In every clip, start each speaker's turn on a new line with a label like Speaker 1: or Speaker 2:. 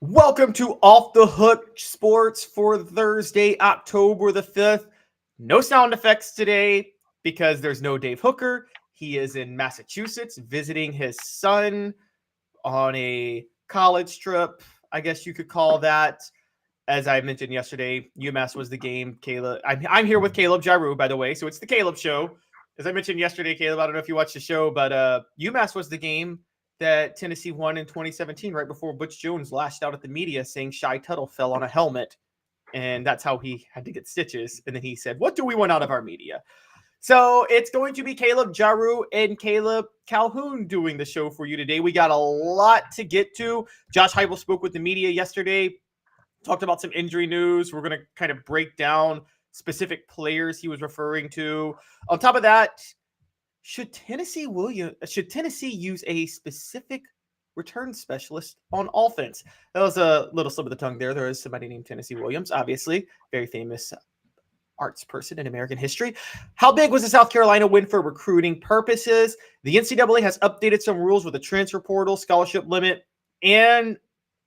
Speaker 1: Welcome to Off the Hook Sports for Thursday, October the 5th. No sound effects today because there's no Dave Hooker. He is in Massachusetts visiting his son on a college trip, I guess you could call that. As I mentioned yesterday, UMass was the game. Caleb, I'm here with Caleb Jarreau, by the way, so it's the Caleb Show. As I mentioned yesterday, Caleb, I don't know if you watched the show, but UMass was the game that Tennessee won in 2017, right before Butch Jones lashed out at the media saying Shy Tuttle fell on a helmet, and that's how he had to get stitches. And then he said, "What do we want out of our media?" So it's going to be Caleb Jarreau and Caleb Calhoun doing the show for you today. We got a lot to get to. Josh Heupel spoke with the media yesterday, talked about some injury news. We're going to kind of break down specific players he was referring to. On top of that, should Tennessee use a specific return specialist on offense? That was a little slip of the tongue there. There is somebody named Tennessee Williams, obviously, very famous arts person in American history. How big was the South Carolina win for recruiting purposes? The NCAA has updated some rules with the transfer portal, scholarship limit, and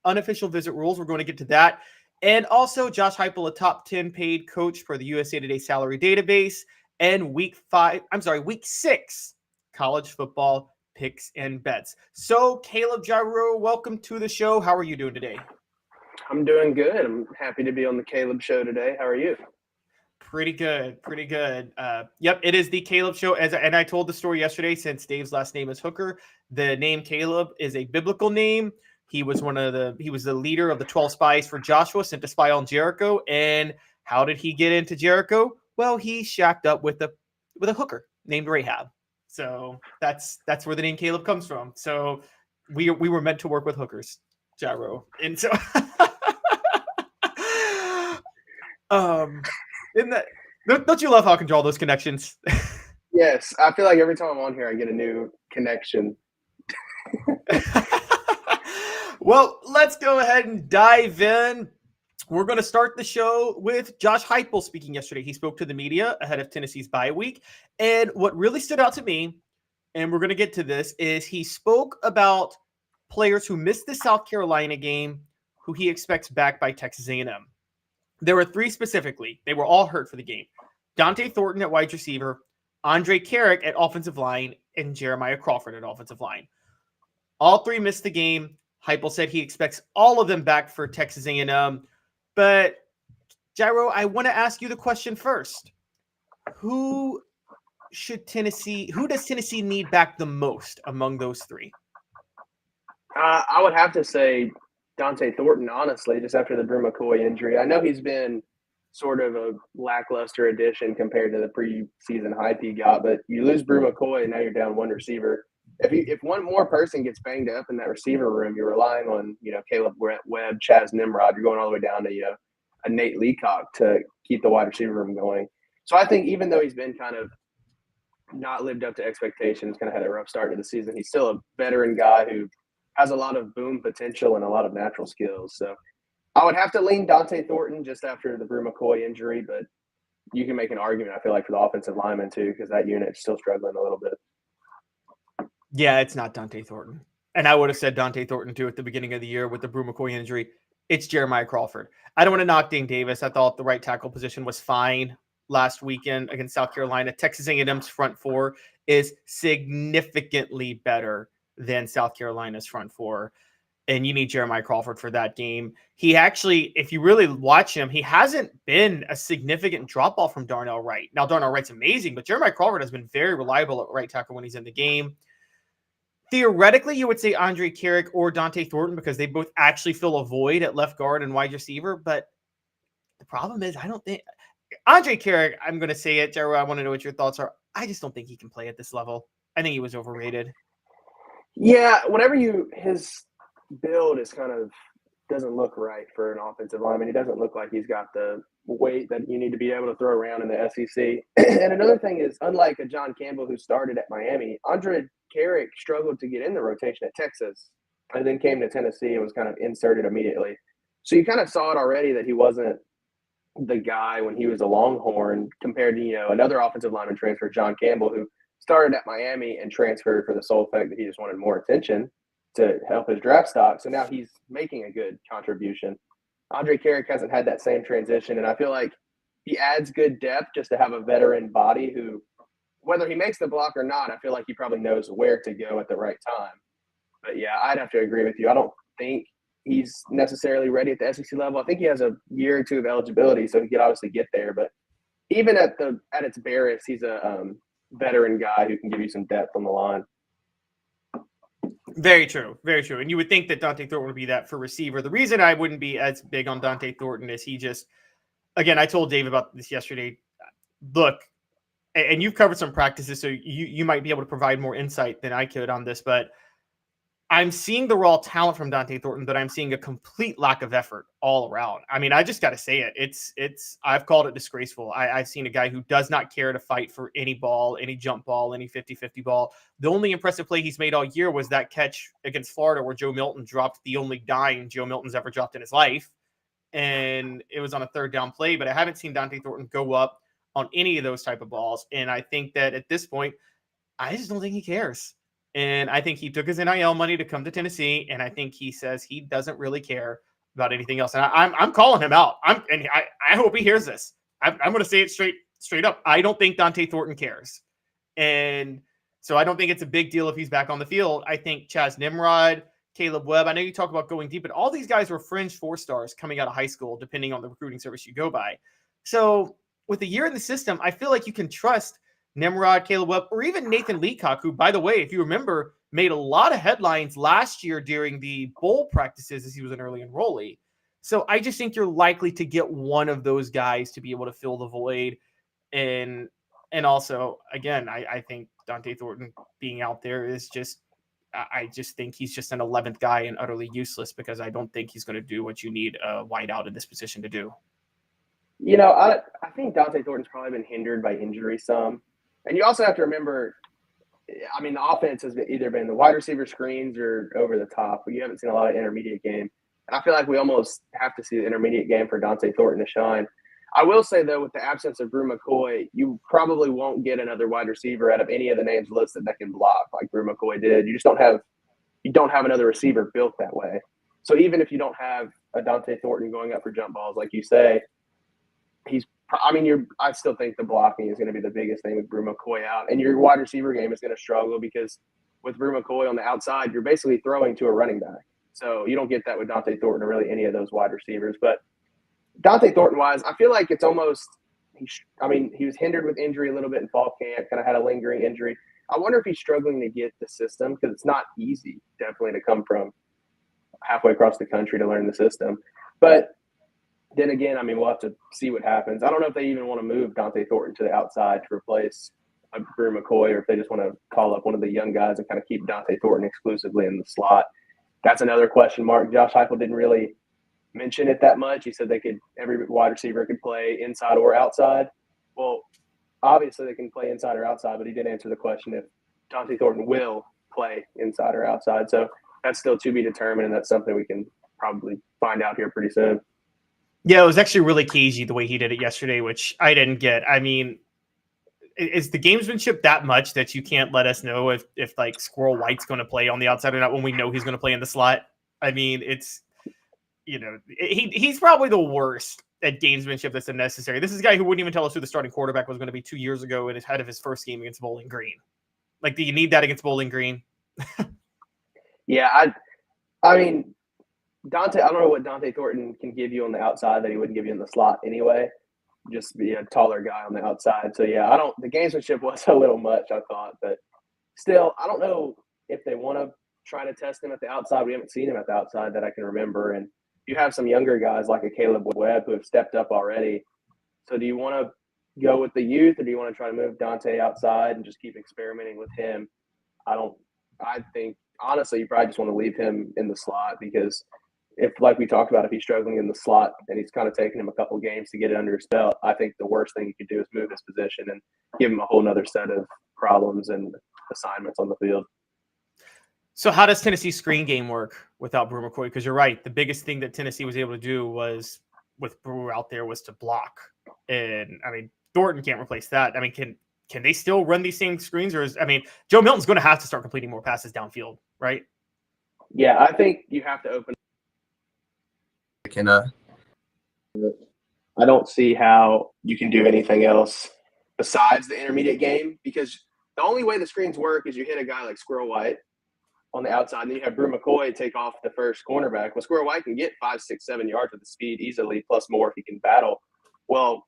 Speaker 1: unofficial visit rules. We're going to get to that. And also Josh Heupel, a top 10 paid coach for the USA Today salary database, and week 6 college football picks and bets. So Caleb Jarreau, welcome to the show. How are you doing today?
Speaker 2: I'm doing good. I'm happy to be on the Caleb Show today. How are you?
Speaker 1: Pretty good. Yep, it is the Caleb Show. And I told the story yesterday, since Dave's last name is Hooker, the name Caleb is a biblical name. He was the leader of the 12 spies for Joshua, sent to spy on Jericho. And how did he get into Jericho? Well, he shacked up with a hooker named Rahab. So that's where the name Caleb comes from. So we were meant to work with hookers, Jarreau. And so isn't that, don't you love how I can draw those connections?
Speaker 2: Yes, I feel like every time I'm on here, I get a new connection.
Speaker 1: Well, let's go ahead and dive in. We're going to start the show with Josh Heupel speaking yesterday. He spoke to the media ahead of Tennessee's bye week. And what really stood out to me, and we're going to get to this, is he spoke about players who missed the South Carolina game who he expects back by Texas A&M. There were 3 specifically. They were all hurt for the game. Dante Thornton at wide receiver, Andre Carrick at offensive line, and Jeremiah Crawford at offensive line. All 3 missed the game. Heupel said he expects all of them back for Texas A&M. But, Jarreau, I want to ask you the question first. Who does Tennessee need back the most among those 3?
Speaker 2: I would have to say Dante Thornton, honestly, just after the Brew McCoy injury. I know he's been sort of a lackluster addition compared to the preseason hype he got, but you lose Brew McCoy and now you're down one receiver. If one more person gets banged up in that receiver room, you're relying on, Caleb Webb, Chaz Nimrod. You're going all the way down to, a Nate Leacock to keep the wide receiver room going. So I think even though he's been kind of not lived up to expectations, kind of had a rough start to the season, he's still a veteran guy who has a lot of boom potential and a lot of natural skills. So I would have to lean Dante Thornton just after the Brew McCoy injury, but you can make an argument, I feel like, for the offensive lineman too, because that unit's still struggling a little bit.
Speaker 1: Yeah, it's not Dante Thornton. And I would have said Dante Thornton too at the beginning of the year with the Brew McCoy injury. It's Jeremiah Crawford. I don't want to knock Dane Davis. I thought the right tackle position was fine last weekend against South Carolina. Texas A&M's front 4 is significantly better than South Carolina's front 4. And you need Jeremiah Crawford for that game. He actually, if you really watch him, he hasn't been a significant drop-off from Darnell Wright. Now, Darnell Wright's amazing, but Jeremiah Crawford has been very reliable at right tackle when he's in the game. Theoretically, you would say Andre Carrick or Dante Thornton because they both actually fill a void at left guard and wide receiver. But the problem is, I don't think Andre Carrick, I'm going to say it, Jarreau, I want to know what your thoughts are. I just don't think he can play at this level. I think he was overrated.
Speaker 2: Yeah, his build is kind of doesn't look right for an offensive lineman. He doesn't look like he's got the weight that you need to be able to throw around in the SEC. And another thing is, unlike a John Campbell who started at Miami, Andre Carrick struggled to get in the rotation at Texas and then came to Tennessee and was kind of inserted immediately. So you kind of saw it already that he wasn't the guy when he was a Longhorn compared to, another offensive lineman transfer, John Campbell, who started at Miami and transferred for the sole fact that he just wanted more attention. to help his draft stock. So now he's making a good contribution. Andre Carrick hasn't had that same transition, and I feel like he adds good depth just to have a veteran body who, whether he makes the block or not, I feel like he probably knows where to go at the right time. But yeah, I'd have to agree with you. I don't think he's necessarily ready at the SEC level. I think he has a year or two of eligibility, so he could obviously get there. But even at its barest, he's a veteran guy who can give you some depth on the line.
Speaker 1: Very true. Very true. And you would think that Dante Thornton would be that for receiver. The reason I wouldn't be as big on Dante Thornton is he just, again, I told Dave about this yesterday. Look, and you've covered some practices, so you might be able to provide more insight than I could on this, but I'm seeing the raw talent from Dante Thornton, but I'm seeing a complete lack of effort all around. I mean, I just got to say it. I've called it disgraceful. I've seen a guy who does not care to fight for any ball, any jump ball, any 50-50 ball. The only impressive play he's made all year was that catch against Florida where Joe Milton dropped the only dime Joe Milton's ever dropped in his life. And it was on a third down play, but I haven't seen Dante Thornton go up on any of those type of balls. And I think that at this point, I just don't think he cares. And I think he took his NIL money to come to Tennessee, and I think he says he doesn't really care about anything else. And I'm calling him out. I hope he hears this. I'm going to say it straight up. I don't think Dante Thornton cares, and so I don't think it's a big deal if he's back on the field. I think Chaz Nimrod, Caleb Webb. I know you talk about going deep, but all these guys were fringe 4-stars coming out of high school, depending on the recruiting service you go by. So with a year in the system, I feel like you can trust Nimrod, Caleb Webb, or even Nathan Leacock, who, by the way, if you remember, made a lot of headlines last year during the bowl practices as he was an early enrollee. So I just think you're likely to get one of those guys to be able to fill the void. And also, again, I think Dante Thornton being out there is just, I just think he's just an 11th guy and utterly useless because I don't think he's going to do what you need a wideout in this position to do.
Speaker 2: You know, I think Dante Thornton's probably been hindered by injury some. And you also have to remember, I mean, the offense has either been the wide receiver screens or over the top, but you haven't seen a lot of intermediate game. And I feel like we almost have to see the intermediate game for Dante Thornton to shine. I will say, though, with the absence of Brew McCoy, you probably won't get another wide receiver out of any of the names listed that can block like Brew McCoy did. You just don't have another receiver built that way. So even if you don't have a Dante Thornton going up for jump balls, like you say, I still think the blocking is going to be the biggest thing with Brew McCoy out. And your wide receiver game is going to struggle because with Brew McCoy on the outside, you're basically throwing to a running back. So you don't get that with Dante Thornton or really any of those wide receivers. But Dante Thornton-wise, I feel like it's almost he was hindered with injury a little bit in fall camp, kind of had a lingering injury. I wonder if he's struggling to get the system because it's not easy, definitely, to come from halfway across the country to learn the system. But then again, we'll have to see what happens. I don't know if they even want to move Dante Thornton to the outside to replace Brew McCoy, or if they just want to call up one of the young guys and kind of keep Dante Thornton exclusively in the slot. That's another question mark. Josh Heupel didn't really mention it that much. He said every wide receiver could play inside or outside. Well, obviously they can play inside or outside, but he did answer the question if Dante Thornton will play inside or outside. So that's still to be determined, and that's something we can probably find out here pretty soon.
Speaker 1: Yeah, it was actually really cagey the way he did it yesterday, which I didn't get. I mean, is the gamesmanship that much that you can't let us know if like Squirrel White's going to play on the outside or not when we know he's going to play in the slot? I mean, it's, he's probably the worst at gamesmanship that's unnecessary. This is a guy who wouldn't even tell us who the starting quarterback was going to be 2 years ago in his head of his first game against Bowling Green. Like, do you need that against Bowling Green?
Speaker 2: Yeah, I mean, Dante, I don't know what Dante Thornton can give you on the outside that he wouldn't give you in the slot anyway. Just be a taller guy on the outside. So, yeah, the gamesmanship was a little much, I thought. But still, I don't know if they want to try to test him at the outside. We haven't seen him at the outside that I can remember. And you have some younger guys like a Caleb Webb who have stepped up already. So do you want to go with the youth, or do you want to try to move Dante outside and just keep experimenting with him? I think, honestly, you probably just want to leave him in the slot because if, like we talked about, if he's struggling in the slot and he's kind of taking him a couple games to get it under his belt, I think the worst thing you could do is move his position and give him a whole nother set of problems and assignments on the field.
Speaker 1: So how does Tennessee's screen game work without Brew McCoy? Because you're right. The biggest thing that Tennessee was able to do was with Brew out there was to block. And Thornton can't replace that. Can they still run these same screens? Or Joe Milton's going to have to start completing more passes downfield, right?
Speaker 2: Yeah, I think you have to open. I don't see how you can do anything else besides the intermediate game, because the only way the screens work is you hit a guy like Squirrel White on the outside, and then you have Brew McCoy take off the first cornerback. Well, Squirrel White can get 5, 6, 7 yards with the speed easily, plus more if he can battle. Well,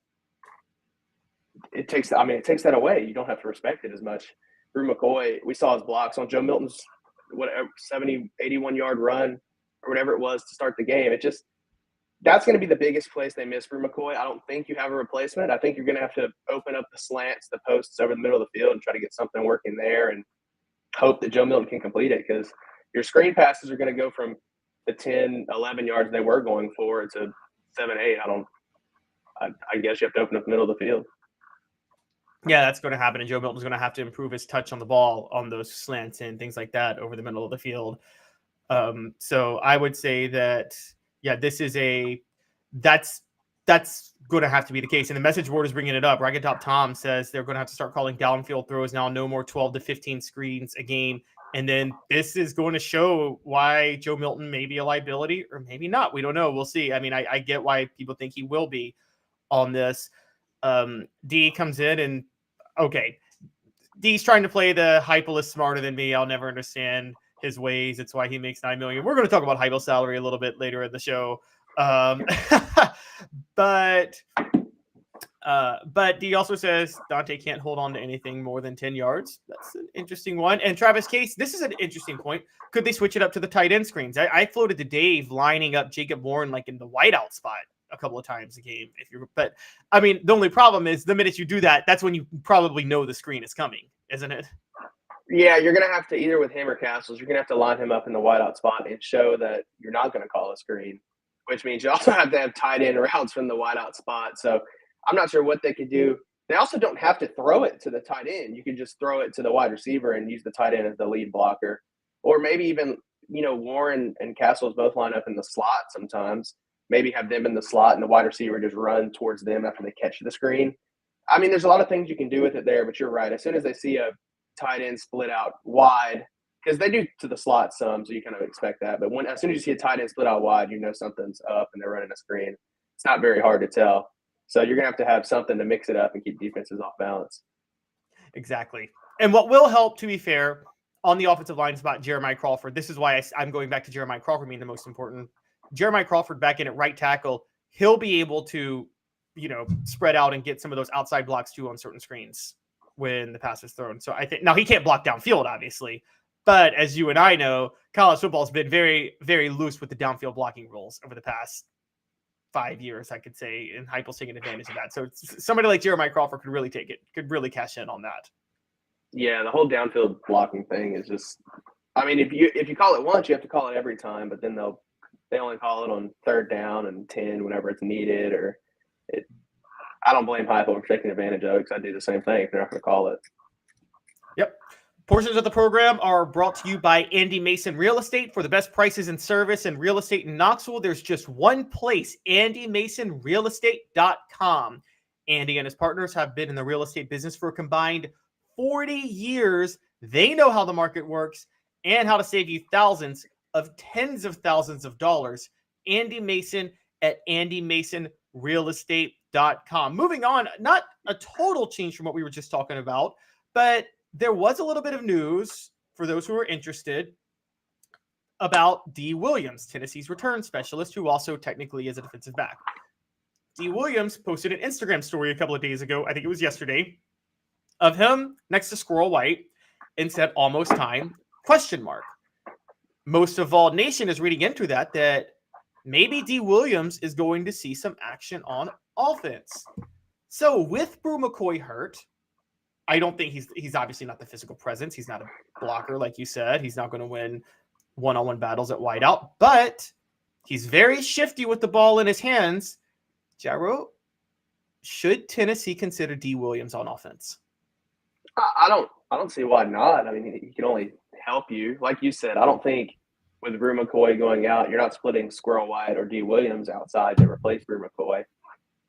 Speaker 2: it takes that away. You don't have to respect it as much. Brew McCoy, we saw his blocks on Joe Milton's 70, 81-yard run or whatever it was to start the game. That's going to be the biggest place they miss Brew McCoy. I don't think you have a replacement. I think you're going to have to open up the slants, the posts over the middle of the field and try to get something working there and hope that Joe Milton can complete it, because your screen passes are going to go from the 10, 11 yards they were going for to 7, 8. I guess you have to open up the middle of the field.
Speaker 1: Yeah, that's going to happen, and Joe Milton's going to have to improve his touch on the ball on those slants and things like that over the middle of the field. So I would say that, yeah, that's going to have to be the case. And the message board is bringing it up. Ragged Top Tom says they're going to have to start calling downfield throws now, no more 12 to 15 screens a game. And then this is going to show why Joe Milton may be a liability or maybe not. We don't know. We'll see. I mean, I get why people think he will be on this. D comes in and, okay, D's trying to play the Heupel is smarter than me. I'll never understand his ways. It's why he makes $9 million. We're going to talk about Heupel's salary a little bit later in the show. But D also says Dante can't hold on to anything more than 10 yards. That's an interesting one. And Travis Case, this is an interesting point. Could they switch it up to the tight end screens? I floated to Dave lining up Jacob Warren like in the wideout spot a couple of times a game. But I mean, the only problem is the minute you do that, that's when you probably know the screen is coming, isn't it?
Speaker 2: Yeah, you're going to have to, either with him or Castles, you're going to have to line him up in the wideout spot and show that you're not going to call a screen, which means you also have to have tight end routes from the wideout spot. So I'm not sure what they could do. They also don't have to throw it to the tight end. You can just throw it to the wide receiver and use the tight end as the lead blocker. Or maybe even, Warren and Castles both line up in the slot sometimes. Maybe have them in the slot and the wide receiver just run towards them after they catch the screen. I mean, there's a lot of things you can do with it there, but you're right. As soon as they see a tight end split out wide, because they do to the slot some, so you kind of expect that. But as soon as you see a tight end split out wide, you know something's up and they're running a screen. It's not very hard to tell. So you're going to have something to mix it up and keep defenses off balance.
Speaker 1: Exactly. And what will help, to be fair, on the offensive line spot, Jeremiah Crawford. This is why I'm going back to Jeremiah Crawford being the most important. Jeremiah Crawford back in at right tackle, he'll be able to, spread out and get some of those outside blocks too on certain screens when the pass is thrown. So I think now he can't block downfield, obviously, but as you and I know, college football has been very, very loose with the downfield blocking rules over the past 5 years, I could say, and Heupel's taking advantage of that. So somebody like Jeremiah Crawford could really cash in on that.
Speaker 2: Yeah, the whole downfield blocking thing is just, I mean, if you call it once, you have to call it every time, but then they only call it on 3rd down and 10 whenever it's needed. I don't blame Heupel for taking advantage of it, because I do the same thing if they're not going to call it.
Speaker 1: Yep. Portions of the program are brought to you by Andy Mason Real Estate. For the best prices and service and real estate in Knoxville, there's just one place, andymasonrealestate.com. Andy and his partners have been in the real estate business for a combined 40 years. They know how the market works and how to save you thousands of tens of thousands of dollars. Andy Mason at andymasonrealestate.com. Moving on, not a total change from what we were just talking about, but there was a little bit of news for those who are interested about D. Williams, Tennessee's return specialist, who also technically is a defensive back. D. Williams posted an Instagram story a couple of days ago, I think it was yesterday, of him next to Squirrel White and said, "Almost time, ? Most of Vol Nation is reading into that maybe D. Williams is going to see some action on offense. So with Brew McCoy hurt, I don't think he's obviously not the physical presence. He's not a blocker, like you said. He's not going to win one-on-one battles at wideout, but he's very shifty with the ball in his hands. Jarreau, should Tennessee consider D. Williams on offense?
Speaker 2: I don't see why not. I mean, he can only help you. Like you said, I don't think with Brew McCoy going out, you're not splitting Squirrel White or D. Williams outside to replace Brew McCoy.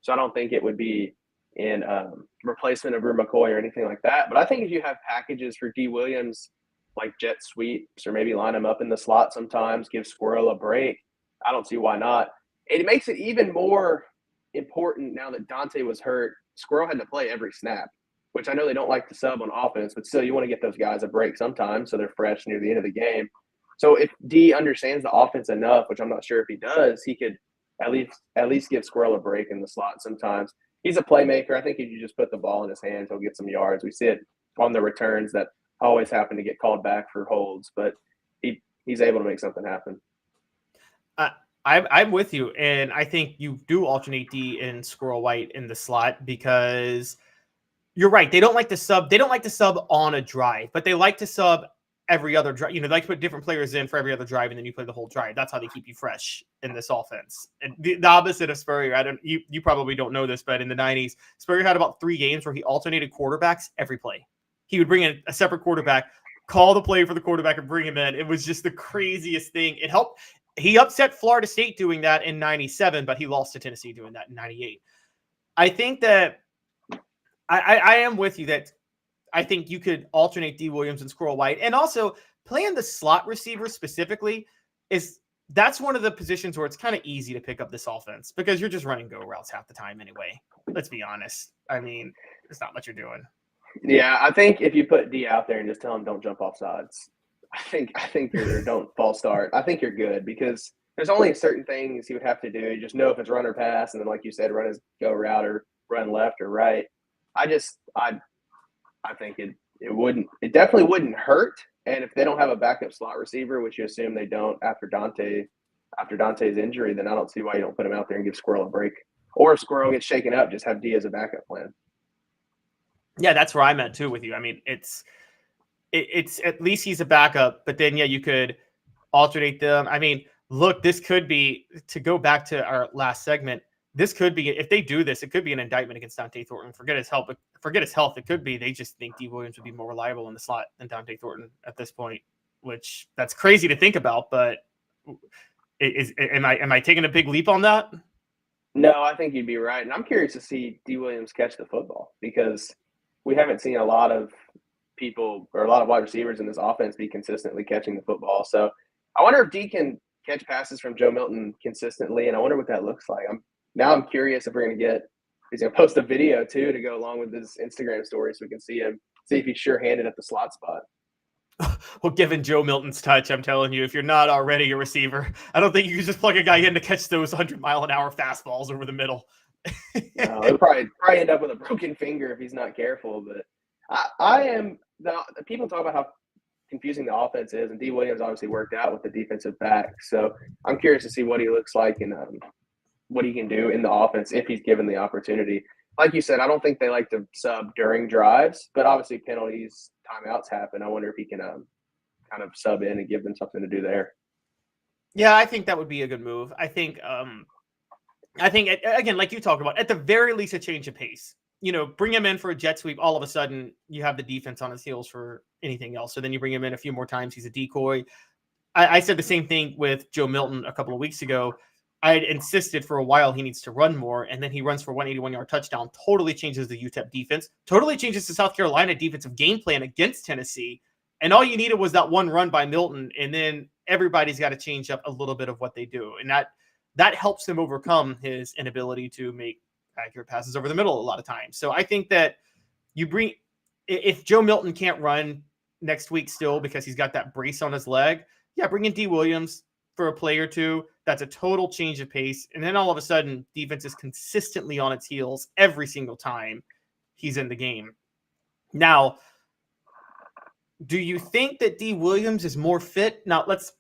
Speaker 2: So I don't think it would be in replacement of Brew McCoy or anything like that. But I think if you have packages for D. Williams like jet sweeps or maybe line him up in the slot sometimes, give Squirrel a break. I don't see why not. It makes it even more important now that Dante was hurt. Squirrel had to play every snap, which I know they don't like to sub on offense, but still you want to get those guys a break sometimes so they're fresh near the end of the game. So if D understands the offense enough, which I'm not sure if he does, he could at least give Squirrel a break in the slot sometimes. He's a playmaker. I think if you just put the ball in his hands, he'll get some yards. We see it on the returns that always happen to get called back for holds, but he's able to make something happen.
Speaker 1: I'm with you, and I think you do alternate D and Squirrel White in the slot because you're right. They don't like to sub. They don't like to sub on a drive, but they like to sub every other drive. They like to put different players in for every other drive, and then you play the whole drive. That's how they keep you fresh in this offense. And the opposite of Spurrier, you probably don't know this, but in the 90s, Spurrier had about 3 games where he alternated quarterbacks every play. He would bring in a separate quarterback, call the play for the quarterback, and bring him in. It was just the craziest thing. It helped. He upset Florida State doing that in 97, but he lost to Tennessee doing that in 98. I think that I am with you that I think you could alternate D. Williams and Squirrel White. And also playing the slot receiver specifically that's one of the positions where it's kind of easy to pick up this offense because you're just running go routes half the time anyway. Let's be honest. I mean, it's not what you're doing.
Speaker 2: Yeah, I think if you put D out there and just tell him don't jump off sides, I think you're don't false start. I think you're good because there's only certain things he would have to do. You just know if it's run or pass, and then like you said, run his go route or run left or right. I think it definitely wouldn't hurt. And if they don't have a backup slot receiver, which you assume they don't after Dante's injury, then I don't see why you don't put him out there and give Squirrel a break. Or if Squirrel gets shaken up, just have D as a backup plan.
Speaker 1: Yeah, that's where I'm at too with you. I mean, it's at least he's a backup, but then you could alternate them. I mean, look, this could be, to go back to our last segment, this could be, if they do this, it could be an indictment against Dante Thornton. Forget his health. It could be they just think D. Williams would be more reliable in the slot than Dante Thornton at this point, which that's crazy to think about. But am I taking a big leap on that?
Speaker 2: No, I think you'd be right. And I'm curious to see D. Williams catch the football because we haven't seen a lot of people or a lot of wide receivers in this offense be consistently catching the football. So I wonder if D can catch passes from Joe Milton consistently, and I wonder what that looks like. I'm curious if we're going to get – he's going to post a video, too, to go along with his Instagram story so we can see if he's sure-handed at the slot spot.
Speaker 1: Well, given Joe Milton's touch, I'm telling you, if you're not already a receiver, I don't think you can just plug a guy in to catch those 100-mile-an-hour fastballs over the middle.
Speaker 2: No, he'll probably end up with a broken finger if he's not careful. But I am – people talk about how confusing the offense is, and D. Williams obviously worked out with the defensive back. So I'm curious to see what he looks like and what he can do in the offense if he's given the opportunity. Like you said, I don't think they like to sub during drives, but obviously penalties, timeouts happen. I wonder if he can kind of sub in and give them something to do there.
Speaker 1: Yeah, I think that would be a good move. I think again, like you talked about, at the very least, a change of pace. Bring him in for a jet sweep. All of a sudden, you have the defense on his heels for anything else. So then you bring him in a few more times. He's a decoy. I said the same thing with Joe Milton a couple of weeks ago. I had insisted for a while he needs to run more, and then he runs for 181-yard touchdown. Totally changes the UTEP defense. Totally changes the South Carolina defensive game plan against Tennessee. And all you needed was that one run by Milton, and then everybody's got to change up a little bit of what they do. And that helps him overcome his inability to make accurate passes over the middle a lot of times. So I think that if Joe Milton can't run next week still because he's got that brace on his leg, bring in D. Williams for a play or two. That's a total change of pace. And then all of a sudden, defense is consistently on its heels every single time he's in the game. Now, do you think that D. Williams is more fit? Now, let's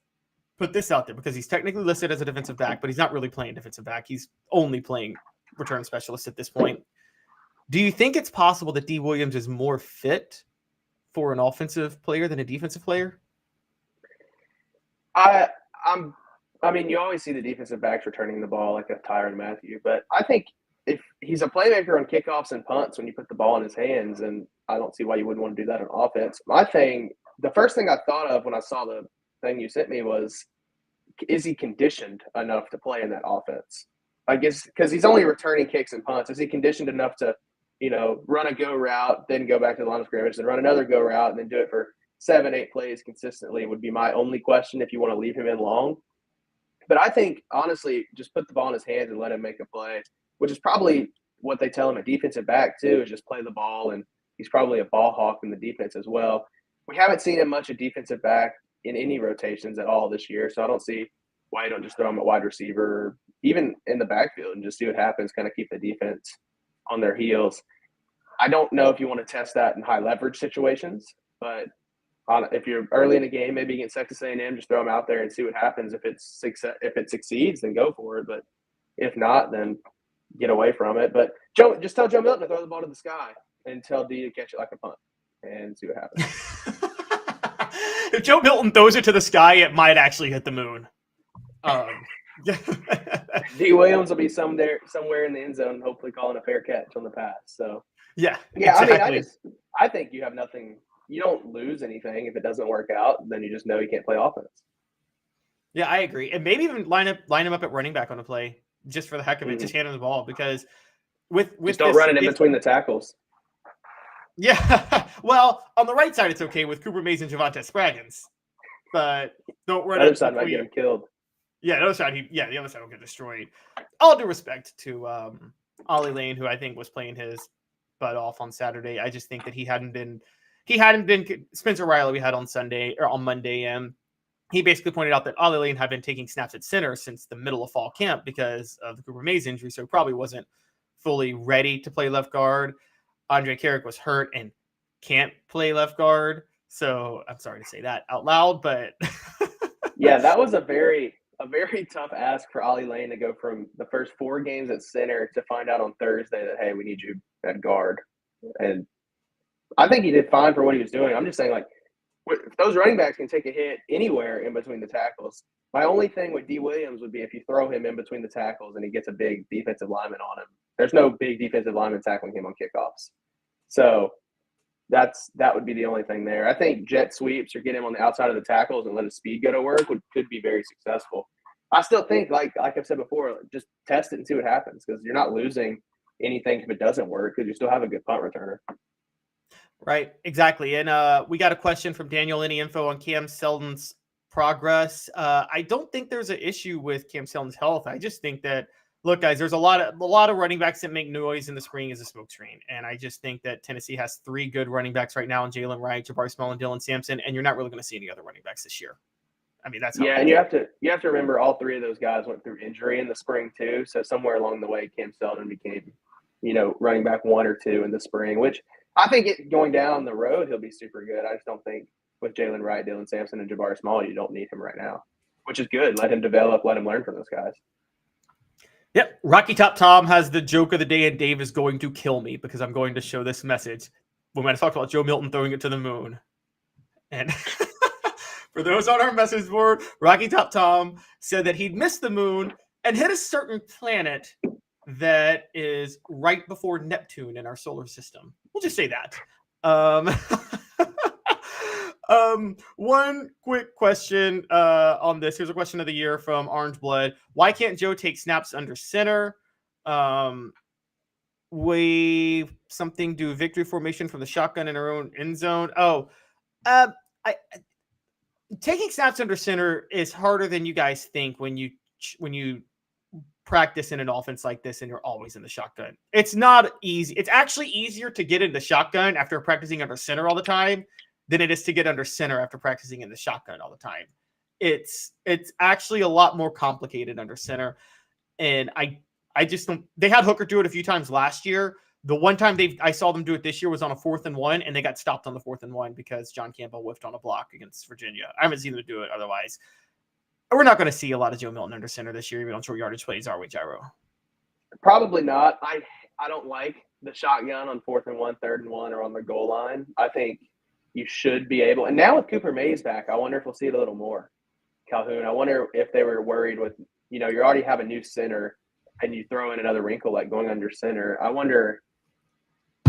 Speaker 1: put this out there because he's technically listed as a defensive back, but he's not really playing defensive back. He's only playing return specialist at this point. Do you think it's possible that D. Williams is more fit for an offensive player than a defensive player?
Speaker 2: I mean, you always see the defensive backs returning the ball like a Tyrann Mathieu, but I think if he's a playmaker on kickoffs and punts when you put the ball in his hands, and I don't see why you wouldn't want to do that on offense. The first thing I thought of when I saw the thing you sent me was, is he conditioned enough to play in that offense? I guess because he's only returning kicks and punts. Is he conditioned enough to, run a go route, then go back to the line of scrimmage, then run another go route, and then do it for 7, 8 plays consistently would be my only question if you want to leave him in long. But I think, honestly, just put the ball in his hands and let him make a play, which is probably what they tell him at defensive back, too, is just play the ball. And he's probably a ball hawk in the defense as well. We haven't seen him much at defensive back in any rotations at all this year, so I don't see why you don't just throw him at wide receiver, or even in the backfield, and just see what happens, kind of keep the defense on their heels. I don't know if you want to test that in high leverage situations, but if you're early in a game, maybe against Texas A&M, just throw them out there and see what happens. If it succeeds, then go for it. But if not, then get away from it. But just tell Joe Milton to throw the ball to the sky and tell D to catch it like a punt and see what happens.
Speaker 1: If Joe Milton throws it to the sky, it might actually hit the moon.
Speaker 2: D. Williams will be somewhere in the end zone, hopefully calling a fair catch on the pass. So
Speaker 1: yeah,
Speaker 2: exactly. I mean, I think you have nothing. You don't lose anything if it doesn't work out. Then you just know you can't play offense.
Speaker 1: Yeah, I agree, and maybe even line him up at running back on a play just for the heck of it, just hand him the ball, because with
Speaker 2: just don't run it in between the tackles.
Speaker 1: Yeah, well, on the right side it's okay with Cooper Mays and Javonte Spraggins, but don't run
Speaker 2: the other
Speaker 1: it
Speaker 2: side might get him killed.
Speaker 1: Yeah, the other side will get destroyed. All due respect to Ollie Lane, who I think was playing his butt off on Saturday. I just think that he hadn't been Spencer Riley we had on Monday, and he basically pointed out that Ollie Lane had been taking snaps at center since the middle of fall camp because of the Cooper Mays injury, so he probably wasn't fully ready to play left guard. Andre Carrick was hurt and can't play left guard, so I'm sorry to say that out loud, but
Speaker 2: yeah, that was a very tough ask for Ollie Lane to go from the first 4 games at center to find out on Thursday that, hey, we need you at guard. And I think he did fine for what he was doing. I'm just saying, like, if those running backs can take a hit anywhere in between the tackles. My only thing with D. Williams would be if you throw him in between the tackles and he gets a big defensive lineman on him. There's no big defensive lineman tackling him on kickoffs. So that would be the only thing there. I think jet sweeps or get him on the outside of the tackles and let his speed go to work could be very successful. I still think, like I've said before, just test it and see what happens, because you're not losing anything if it doesn't work, because you still have a good punt returner.
Speaker 1: Right, exactly. And we got a question from Daniel. Any info on Cam Seldon's progress? I don't think there's an issue with Cam Seldon's health. I just think that, look, guys, there's a lot of running backs that make noise in the spring as a smokescreen. And I just think that Tennessee has 3 good running backs right now in Jalen Wright, Jabari Small, and Dylan Sampson, and you're not really going to see any other running backs this year. I mean, that's how
Speaker 2: and you have to remember all 3 of those guys went through injury in the spring too. So somewhere along the way, Cam Seldon became, running back 1 or 2 in the spring, which I think going down the road, he'll be super good. I just don't think with Jalen Wright, Dylan Sampson, and Jabari Small, you don't need him right now, which is good. Let him develop, let him learn from those guys.
Speaker 1: Yep. Rocky Top Tom has the joke of the day, and Dave is going to kill me because I'm going to show this message when I talked about Joe Milton throwing it to the moon. And for those on our message board, Rocky Top Tom said that he'd missed the moon and hit a certain planet that is right before Neptune in our solar system. We'll just say that. One quick question on this. Here's a question of the year from Orange Blood. Why can't Joe take snaps under center? Wave something, do victory formation from the shotgun in our own end zone. Taking snaps under center is harder than you guys think when you practice in an offense like this and you're always in the shotgun. It's not easy. It's actually easier to get into shotgun after practicing under center all the time than it is to get under center after practicing in the shotgun all the time. It's actually a lot more complicated under center. And I just don't. They had Hooker do it a few times last year. The one time I saw them do it this year was on a 4th and 1, and they got stopped on the 4th and 1 because John Campbell whiffed on a block against Virginia. I haven't seen them do it otherwise. We're not going to see a lot of Joe Milton under center this year, even on short yardage plays, are we, Jarreau?
Speaker 2: Probably not. I don't like the shotgun on 4th and 1, 3rd and 1, or on the goal line. I think you should be able. And now with Cooper Mays back, I wonder if we'll see it a little more. Calhoun, I wonder if they were worried with, you already have a new center and you throw in another wrinkle like going under center. I wonder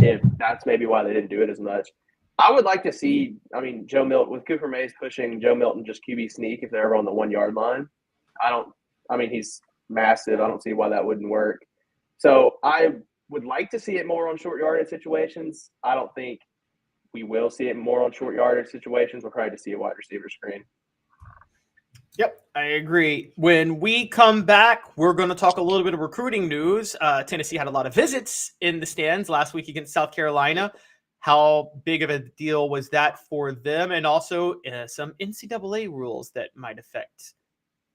Speaker 2: if that's maybe why they didn't do it as much. I would like to see, Joe Milton, with Cooper Mays pushing Joe Milton just QB sneak if they're ever on the 1 yard line. He's massive. I don't see why that wouldn't work. So I would like to see it more on short yardage situations. I don't think we will see it more on short yardage situations. We'll probably just see a wide receiver screen.
Speaker 1: Yep, I agree. When we come back, we're going to talk a little bit of recruiting news. Tennessee had a lot of visits in the stands last week against South Carolina. How big of a deal was that for them? And also some NCAA rules that might affect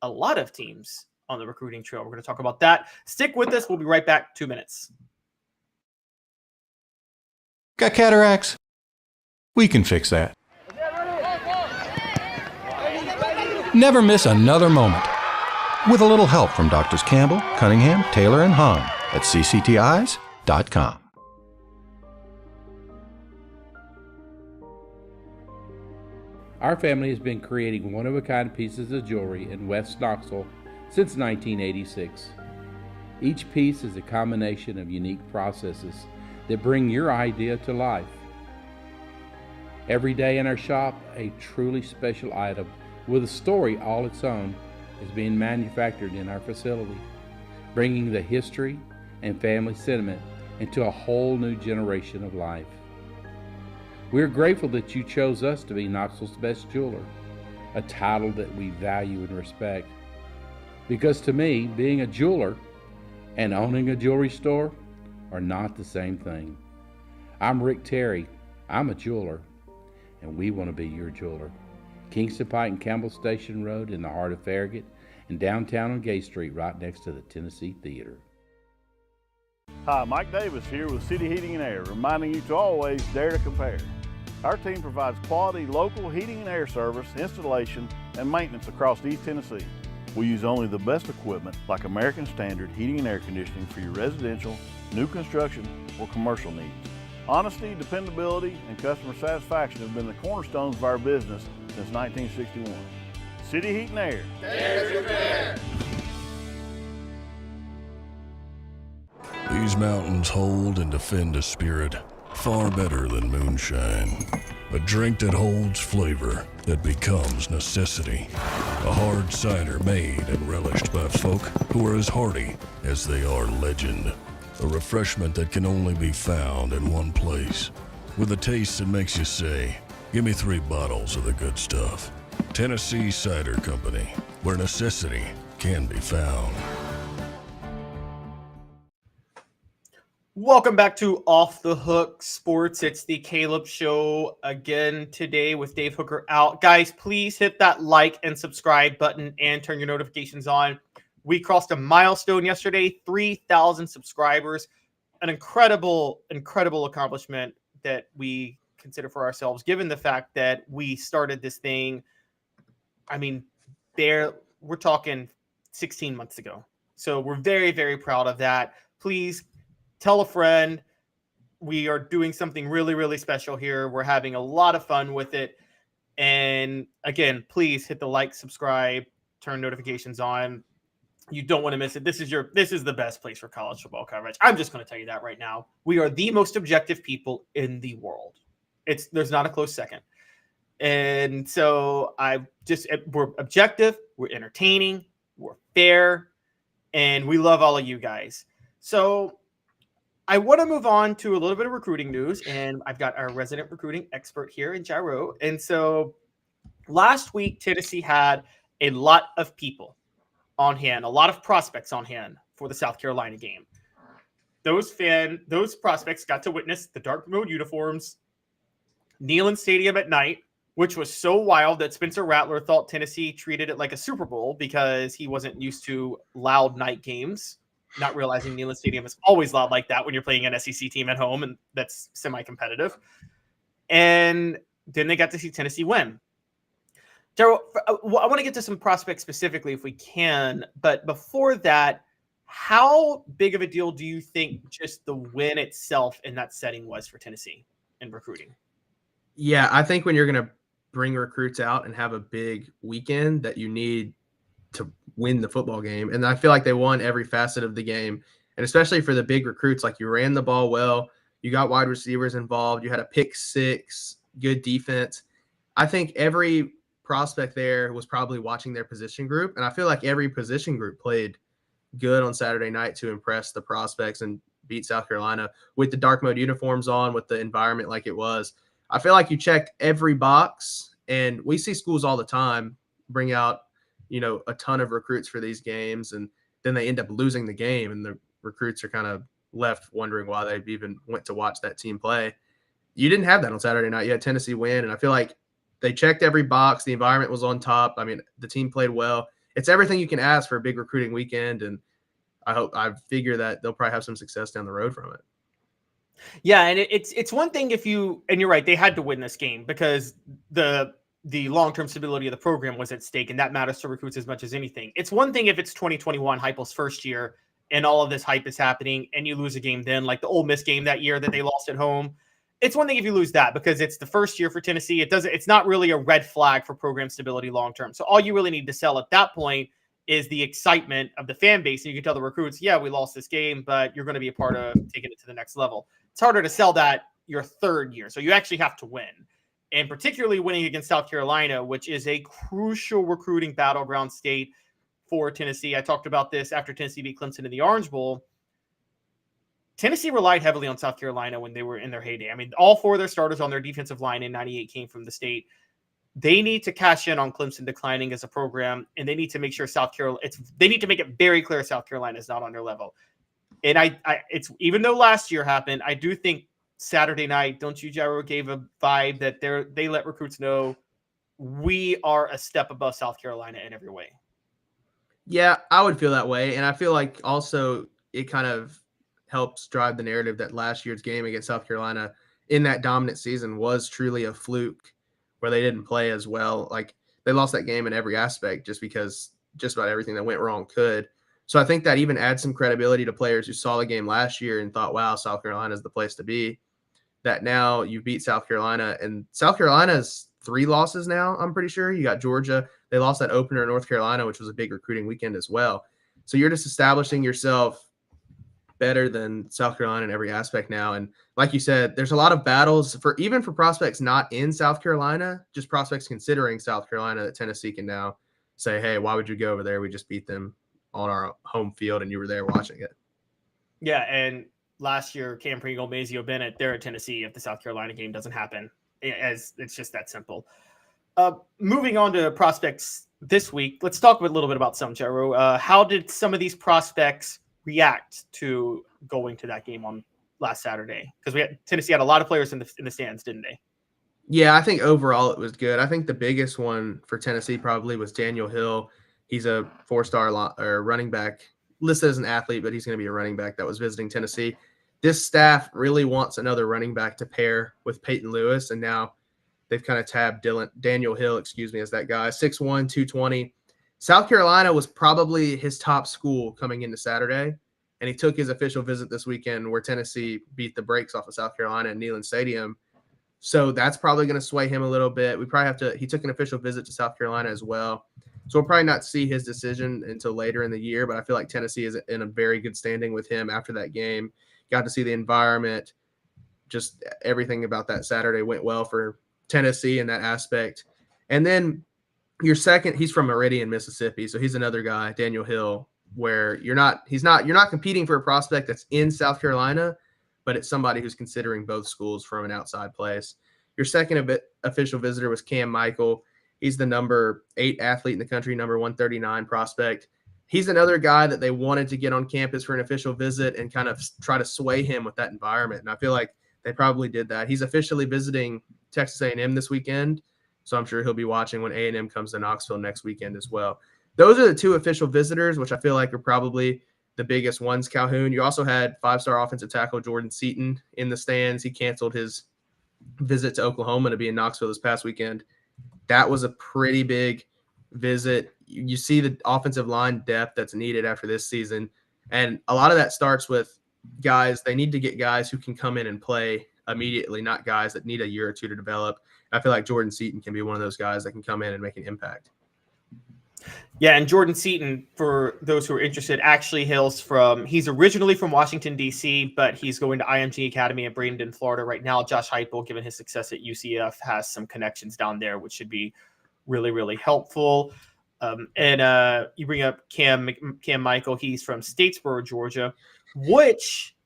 Speaker 1: a lot of teams on the recruiting trail. We're going to talk about that. Stick with us. We'll be right back. 2 minutes.
Speaker 3: Got cataracts? We can fix that. Never miss another moment. With a little help from Doctors Campbell, Cunningham, Taylor, and Hahn at ccti's.com.
Speaker 4: Our family has been creating one-of-a-kind pieces of jewelry in West Knoxville since 1986. Each piece is a combination of unique processes that bring your idea to life. Every day in our shop, a truly special item with a story all its own is being manufactured in our facility, bringing the history and family sentiment into a whole new generation of life. We're grateful that you chose us to be Knoxville's best jeweler, a title that we value and respect. Because to me, being a jeweler and owning a jewelry store are not the same thing. I'm Rick Terry, I'm a jeweler, and we want to be your jeweler. Kingston Pike and Campbell Station Road in the heart of Farragut, and downtown on Gay Street right next to the Tennessee Theater.
Speaker 5: Hi, Mike Davis here with City Heating and Air, reminding you to always dare to compare. Our team provides quality local heating and air service, installation, and maintenance across East Tennessee. We use only the best equipment like American Standard heating and air conditioning for your residential, new construction, or commercial needs. Honesty, dependability, and customer satisfaction have been the cornerstones of our business since 1961. City Heat and Air.
Speaker 6: Dare to compare.
Speaker 7: These mountains hold and defend a spirit far better than moonshine. A drink that holds flavor that becomes necessity. A hard cider made and relished by folk who are as hearty as they are legend. A refreshment that can only be found in one place. With a taste that makes you say, give me 3 bottles of the good stuff. Tennessee Cider Company, where necessity can be found.
Speaker 1: Welcome back to Off the Hook Sports. It's the Caleb Show again today with Dave Hooker out. Guys, please hit that like and subscribe button and turn your notifications on. We crossed a milestone yesterday, 3,000 subscribers. An incredible, incredible accomplishment that we consider for ourselves, given the fact that we started this thing, we're talking 16 months ago. So we're very, very proud of that. Please tell a friend. We are doing something really, really special here. We're having a lot of fun with it. And again, please hit the like, subscribe, turn notifications on. You don't want to miss it. This is the best place for college football coverage. I'm just going to tell you that right now. We are the most objective people in the world. There's not a close second. And so we're objective, we're entertaining, we're fair, and we love all of you guys. So I want to move on to a little bit of recruiting news, and I've got our resident recruiting expert here in Jarreau. And so last week, Tennessee had a lot of people on hand, a lot of prospects on hand for the South Carolina game. Those prospects got to witness the dark mode uniforms, Neyland Stadium at night, which was so wild that Spencer Rattler thought Tennessee treated it like a Super Bowl because he wasn't used to loud night games, not realizing Neyland Stadium is always loud like that when you're playing an SEC team at home, and that's semi-competitive. And then they got to see Tennessee win. Jarreau, I want to get to some prospects specifically if we can, but before that, how big of a deal do you think just the win itself in that setting was for Tennessee in recruiting?
Speaker 8: Yeah, I think when you're going to bring recruits out and have a big weekend, that you need to win the football game. And I feel like they won every facet of the game. And especially for the big recruits, like you ran the ball well, you got wide receivers involved, you had a pick six, good defense. I think every prospect there was probably watching their position group. And I feel like every position group played good on Saturday night to impress the prospects and beat South Carolina with the dark mode uniforms on, with the environment like it was. I feel like you checked every box, and we see schools all the time bring out, a ton of recruits for these games, and then they end up losing the game, and the recruits are kind of left wondering why they even went to watch that team play. You didn't have that on Saturday night. You had Tennessee win, and I feel like they checked every box. The environment was on top. I mean, the team played well. It's everything you can ask for a big recruiting weekend, and I figure that they'll probably have some success down the road from it.
Speaker 1: Yeah, and it's one thing and you're right, they had to win this game because the long-term stability of the program was at stake, and that matters to recruits as much as anything. It's one thing if it's 2021, Heupel's first year, and all of this hype is happening, and you lose a game then, like the Ole Miss game that year that they lost at home. It's one thing if you lose that because it's the first year for Tennessee. It's not really a red flag for program stability long-term. So all you really need to sell at that point is the excitement of the fan base. And you can tell the recruits, yeah, we lost this game, but you're going to be a part of taking it to the next level. It's harder to sell that your third year. So you actually have to win. And particularly winning against South Carolina, which is a crucial recruiting battleground state for Tennessee. I talked about this after Tennessee beat Clemson in the Orange Bowl. Tennessee relied heavily on South Carolina when they were in their heyday. I mean, all four of their starters on their defensive line in 98 came from the state. They need to cash in on Clemson declining as a program, and they need to make sure they need to make it very clear South Carolina is not on their level. And it's even though last year happened, I do think Saturday night, don't you, Jarreau, gave a vibe that they let recruits know we are a step above South Carolina in every way.
Speaker 8: Yeah, I would feel that way. And I feel like also it kind of helps drive the narrative that last year's game against South Carolina in that dominant season was truly a fluke where they didn't play as well. Like they lost that game in every aspect just because just about everything that went wrong could. So I think that even adds some credibility to players who saw the game last year and thought, wow, South Carolina is the place to be. That now you beat South Carolina, and South Carolina's 3 losses now, I'm pretty sure. You got Georgia. They lost that opener in North Carolina, which was a big recruiting weekend as well. So you're just establishing yourself better than South Carolina in every aspect now. And like you said, there's a lot of battles even for prospects not in South Carolina, just prospects considering South Carolina, that Tennessee can now say, hey, why would you go over there? We just beat them on our home field and you were there watching it.
Speaker 1: Yeah, and last year, Cam Pringle, Mazio Bennett, they're at Tennessee if the South Carolina game doesn't happen. It's just that simple. Moving on to prospects this week, let's talk a little bit about some, Jarreau. How did some of these prospects react to going to that game on last Saturday? Because Tennessee had a lot of players in the stands, didn't they?
Speaker 8: Yeah, I think overall it was good. I think the biggest one for Tennessee probably was Daniel Hill. He's a 4-star running back, listed as an athlete, but he's going to be a running back that was visiting Tennessee. This staff really wants another running back to pair with Peyton Lewis, and now they've kind of tabbed Daniel Hill, as that guy, 6'1", 220. South Carolina was probably his top school coming into Saturday, and he took his official visit this weekend where Tennessee beat the brakes off of South Carolina at Neyland Stadium. So that's probably going to sway him a little bit. He took an official visit to South Carolina as well. So we'll probably not see his decision until later in the year, but I feel like Tennessee is in a very good standing with him after that game. Got to see the environment. Just everything about that Saturday went well for Tennessee in that aspect. And then your second, he's from Meridian, Mississippi. So he's another guy, Daniel Hill, where you're not competing for a prospect that's in South Carolina, but it's somebody who's considering both schools from an outside place. Your second official visitor was Cam Michael. He's the number 8 athlete in the country, number 139 prospect. He's another guy that they wanted to get on campus for an official visit and kind of try to sway him with that environment. And I feel like they probably did that. He's officially visiting Texas A&M this weekend, so I'm sure he'll be watching when A&M comes to Knoxville next weekend as well. Those are the 2 official visitors, which I feel like are probably the biggest ones. Calhoun. You also had 5-star offensive tackle Jordan Seaton in the stands. He canceled his visit to Oklahoma to be in Knoxville this past weekend. That was a pretty big visit. You see the offensive line depth that's needed after this season. And a lot of that starts with guys. They need to get guys who can come in and play immediately, not guys that need a year or 2 to develop. I feel like Jordan Seaton can be one of those guys that can come in and make an impact.
Speaker 1: Yeah, and Jordan Seaton, for those who are interested, actually he's originally from Washington, D.C., but he's going to IMG Academy in Bradenton, Florida right now. Josh Heupel, given his success at UCF, has some connections down there, which should be really, really helpful. And you bring up Cam Michael. He's from Statesboro, Georgia, which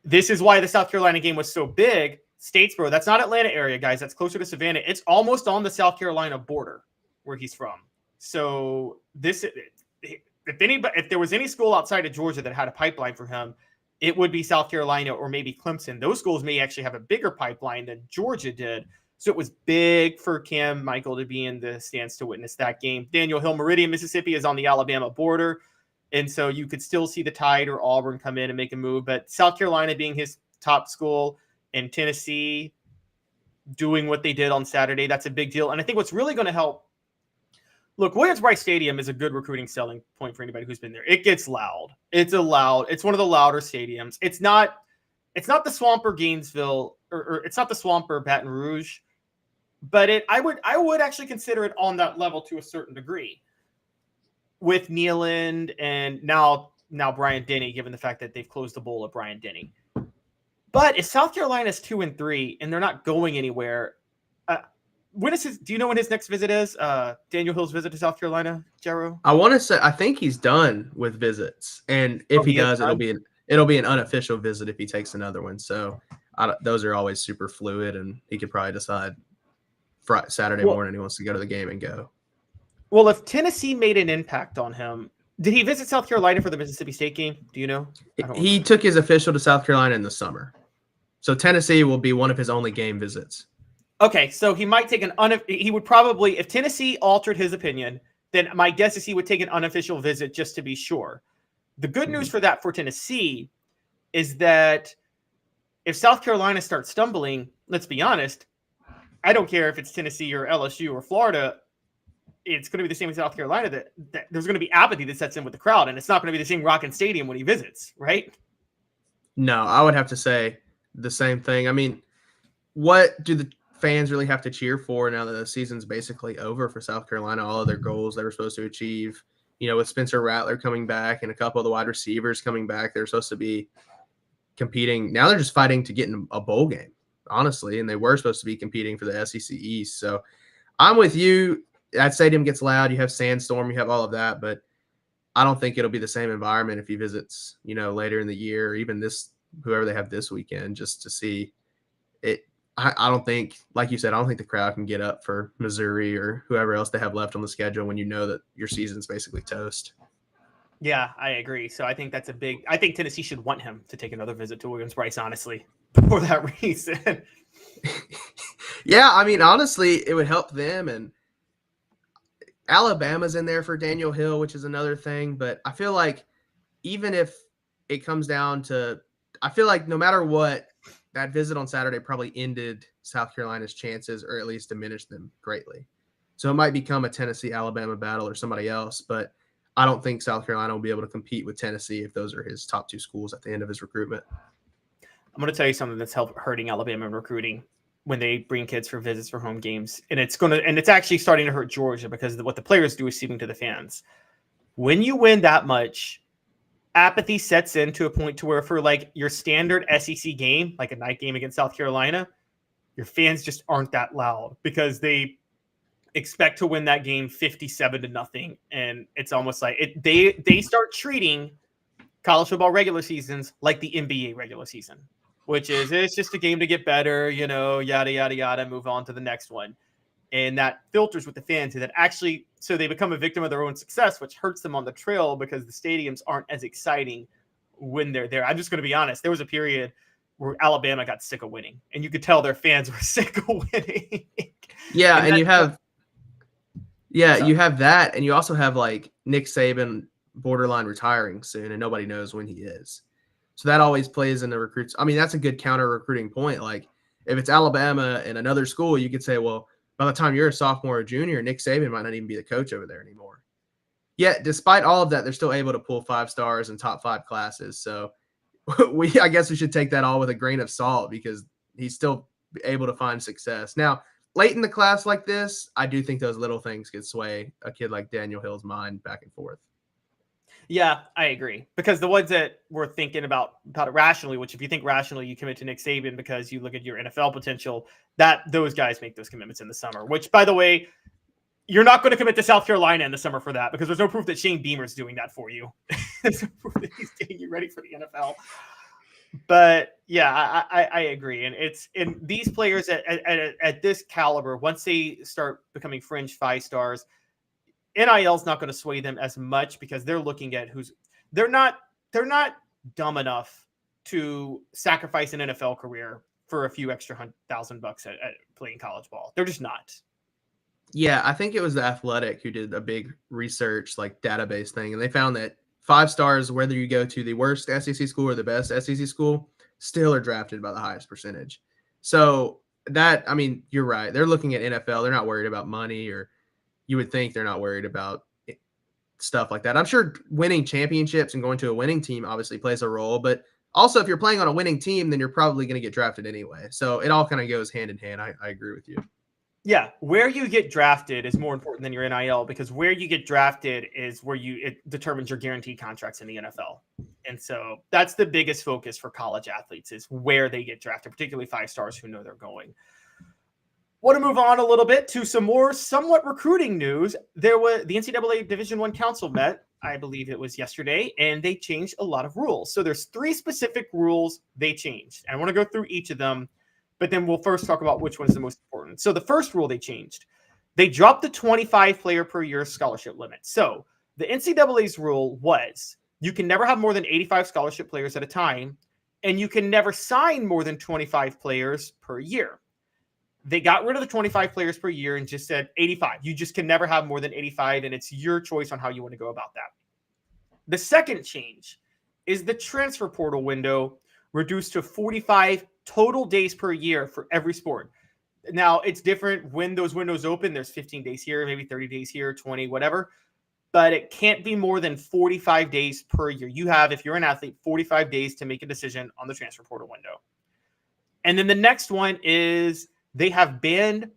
Speaker 1: this is why the South Carolina game was so big. Statesboro. That's not Atlanta area, guys. That's closer to Savannah. It's almost on the South Carolina border where he's from. So if there was any school outside of Georgia that had a pipeline for him, it would be South Carolina or maybe Clemson. Those schools may actually have a bigger pipeline than Georgia did. So it was big for Cam Michael to be in the stands to witness that game. Daniel Hill Meridian, Mississippi is on the Alabama border. And so you could still see the Tide or Auburn come in and make a move. But South Carolina being his top school and Tennessee doing what they did on Saturday, that's a big deal. And I think what's really going to help, look, Williams-Brice Stadium is a good recruiting selling point for anybody who's been there. It gets loud. It's one of the louder stadiums. It's not the Swamp or Gainesville, or it's not the Swamp or Baton Rouge, but I would actually consider it on that level to a certain degree with Neyland and now Bryant Denny, given the fact that they've closed the bowl at Bryant Denny. But if South Carolina's 2-3 and they're not going anywhere, do you know when his next visit is? Daniel Hill's visit to South Carolina, Jarreau?
Speaker 8: I want to say I think he's done with visits, and if he does, it'll be an unofficial visit if he takes another one. So those are always super fluid, and he could probably decide Saturday morning he wants to go to the game and go.
Speaker 1: Well, if Tennessee made an impact on him, did he visit South Carolina for the Mississippi State game? Do you know?
Speaker 8: He took his official to South Carolina in the summer. So Tennessee will be one of his only game visits.
Speaker 1: Okay, so he might take he would probably, if Tennessee altered his opinion, then my guess is he would take an unofficial visit just to be sure. The good news for Tennessee is that if South Carolina starts stumbling, let's be honest, I don't care if it's Tennessee or LSU or Florida, it's going to be the same with South Carolina, that there's going to be apathy that sets in with the crowd, and it's not going to be the same rocking stadium when he visits, right?
Speaker 8: No, I would have to say the same thing. I mean, what do the fans really have to cheer for now that the season's basically over for South Carolina? All of their goals they were supposed to achieve, with Spencer Rattler coming back and a couple of the wide receivers coming back, they're supposed to be competing. Now they're just fighting to get in a bowl game, honestly, and they were supposed to be competing for the SEC East. So I'm with you. That stadium gets loud. You have Sandstorm, you have all of that, but I don't think it'll be the same environment if he visits, later in the year, or even whoever they have this weekend, just to see it. I don't think, like you said, I don't think the crowd can get up for Missouri or whoever else they have left on the schedule when you know that your season's basically toast.
Speaker 1: Yeah, I agree. So I think I think Tennessee should want him to take another visit to Williams-Brice, honestly, for that reason.
Speaker 8: Yeah, I mean, honestly, it would help them. And Alabama's in there for Daniel Hill, which is another thing. But I feel like even if it comes down to, I feel like no matter what, that visit on Saturday probably ended South Carolina's chances, or at least diminished them greatly. So it might become a Tennessee-Alabama battle or somebody else, but I don't think South Carolina will be able to compete with Tennessee if those are his top two schools at the end of his recruitment.
Speaker 1: I'm going to tell you something that's hurting Alabama in recruiting when they bring kids for visits for home games. And it's actually starting to hurt Georgia, because what the players do is seeping to the fans. When you win that much, apathy sets in to a point to where for like your standard SEC game, like a night game against South Carolina, your fans just aren't that loud because they expect to win that game 57-0. And it's almost like they start treating college football regular seasons like the NBA regular season, which is, it's just a game to get better, yada, yada, yada, move on to the next one. And that filters with the fans, and that actually, so they become a victim of their own success, which hurts them on the trail because the stadiums aren't as exciting when they're there. I'm just going to be honest. There was a period where Alabama got sick of winning, and you could tell their fans were sick of winning.
Speaker 8: Yeah. And you have that. And you also have like Nick Saban borderline retiring soon, and nobody knows when he is. So that always plays into recruits. I mean, that's a good counter recruiting point. Like if it's Alabama and another school, you could say, well, by the time you're a sophomore or junior, Nick Saban might not even be the coach over there anymore. Yet, despite all of that, they're still able to pull 5 stars and top 5 classes. So I guess we should take that all with a grain of salt, because he's still able to find success. Now, late in the class like this, I do think those little things could sway a kid like Daniel Hill's mind back and forth.
Speaker 1: Yeah, I agree. Because the ones that we're thinking about it rationally, which if you think rationally, you commit to Nick Saban because you look at your NFL potential, that those guys make those commitments in the summer, which, by the way, you're not going to commit to South Carolina in the summer for that, because there's no proof that Shane Beamer's doing that for you. There's no proof that he's getting you ready for the NFL. But yeah, I agree. And it's in these players at this caliber, once they start becoming fringe 5-stars, NIL is not going to sway them as much because they're looking at they're not dumb enough to sacrifice an NFL career for a few extra $100,000 at playing college ball. They're just not.
Speaker 8: Yeah, I think it was The Athletic who did a big research like database thing, and they found that 5-stars, whether you go to the worst SEC school or the best SEC school, still are drafted by the highest percentage. So that, I mean, you're right. They're looking at NFL. They're not worried about money, or you would think they're not worried about stuff like that. I'm sure winning championships and going to a winning team obviously plays a role, but also if you're playing on a winning team, then you're probably going to get drafted anyway. So it all kind of goes hand in hand. I agree with you.
Speaker 1: Yeah, where you get drafted is more important than your NIL, because where you get drafted is where it determines your guaranteed contracts in the NFL. And so that's the biggest focus for college athletes, is where they get drafted, particularly 5-stars who know they're going. Want to move on a little bit to some more somewhat recruiting news. There was the NCAA Division I Council met, I believe it was yesterday, and they changed a lot of rules. So there's 3 specific rules they changed. And I want to go through each of them, but then we'll first talk about which one's the most important. So the first rule they changed, they dropped the 25 player per year scholarship limit. So the NCAA's rule was you can never have more than 85 scholarship players at a time, and you can never sign more than 25 players per year. They got rid of the 25 players per year and just said 85. You just can never have more than 85, and it's your choice on how you want to go about that. The second change is the transfer portal window reduced to 45 total days per year for every sport. Now, it's different when those windows open. There's 15 days here, maybe 30 days here, 20, whatever. But it can't be more than 45 days per year. You have, if you're an athlete, 45 days to make a decision on the transfer portal window. And then the next one is they have banned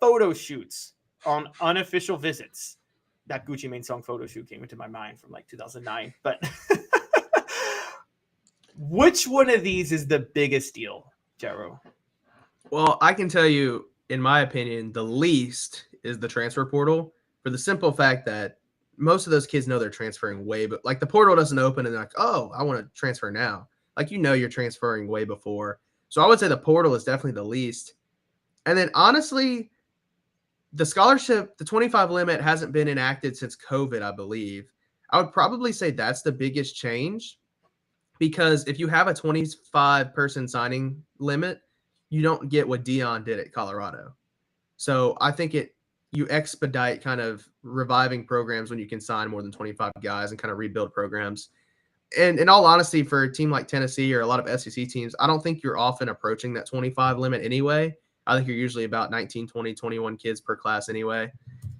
Speaker 1: photo shoots on unofficial visits. That Gucci Mane song photo shoot came into my mind from like 2009. But which one of these is the biggest deal, Jarreau?
Speaker 8: Well, I can tell you, in my opinion, the least is the transfer portal, for the simple fact that most of those kids know they're transferring but like the portal doesn't open and they're like, oh, I want to transfer now. Like, you're transferring way before. So I would say the portal is definitely the least. And then honestly, the scholarship, the 25 limit hasn't been enacted since COVID, I believe. I would probably say that's the biggest change, because if you have a 25-person signing limit, you don't get what Dion did at Colorado. So I think you expedite kind of reviving programs when you can sign more than 25 guys and kind of rebuild programs. And in all honesty, for a team like Tennessee or a lot of SEC teams, I don't think you're often approaching that 25 limit anyway. I think you're usually about 19, 20, 21 kids per class anyway.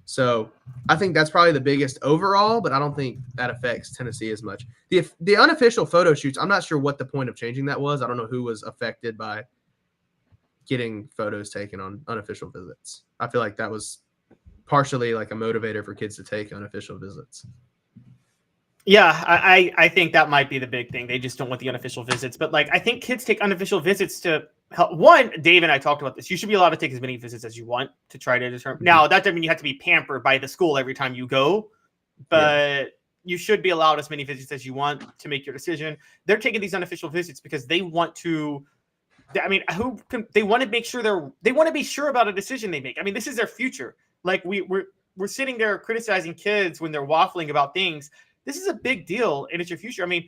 Speaker 8: So I think that's probably the biggest overall, but I don't think that affects Tennessee as much. The unofficial photo shoots, I'm not sure what the point of changing that was. I don't know who was affected by getting photos taken on unofficial visits. I feel like that was partially like a motivator for kids to take unofficial visits.
Speaker 1: Yeah, I think that might be the big thing. They just don't want the unofficial visits. But like, I think kids take unofficial visits to help. One, Dave and I talked about this. You should be allowed to take as many visits as you want to try to determine. Now, that doesn't mean you have to be pampered by the school every time you go, but you should be allowed as many visits as you want to make your decision. They're taking these unofficial visits because they want to. I mean, they want to make sure they want to be sure about a decision they make. I mean, this is their future. Like we're sitting there criticizing kids when they're waffling about things. This is a big deal, and it's your future. I mean,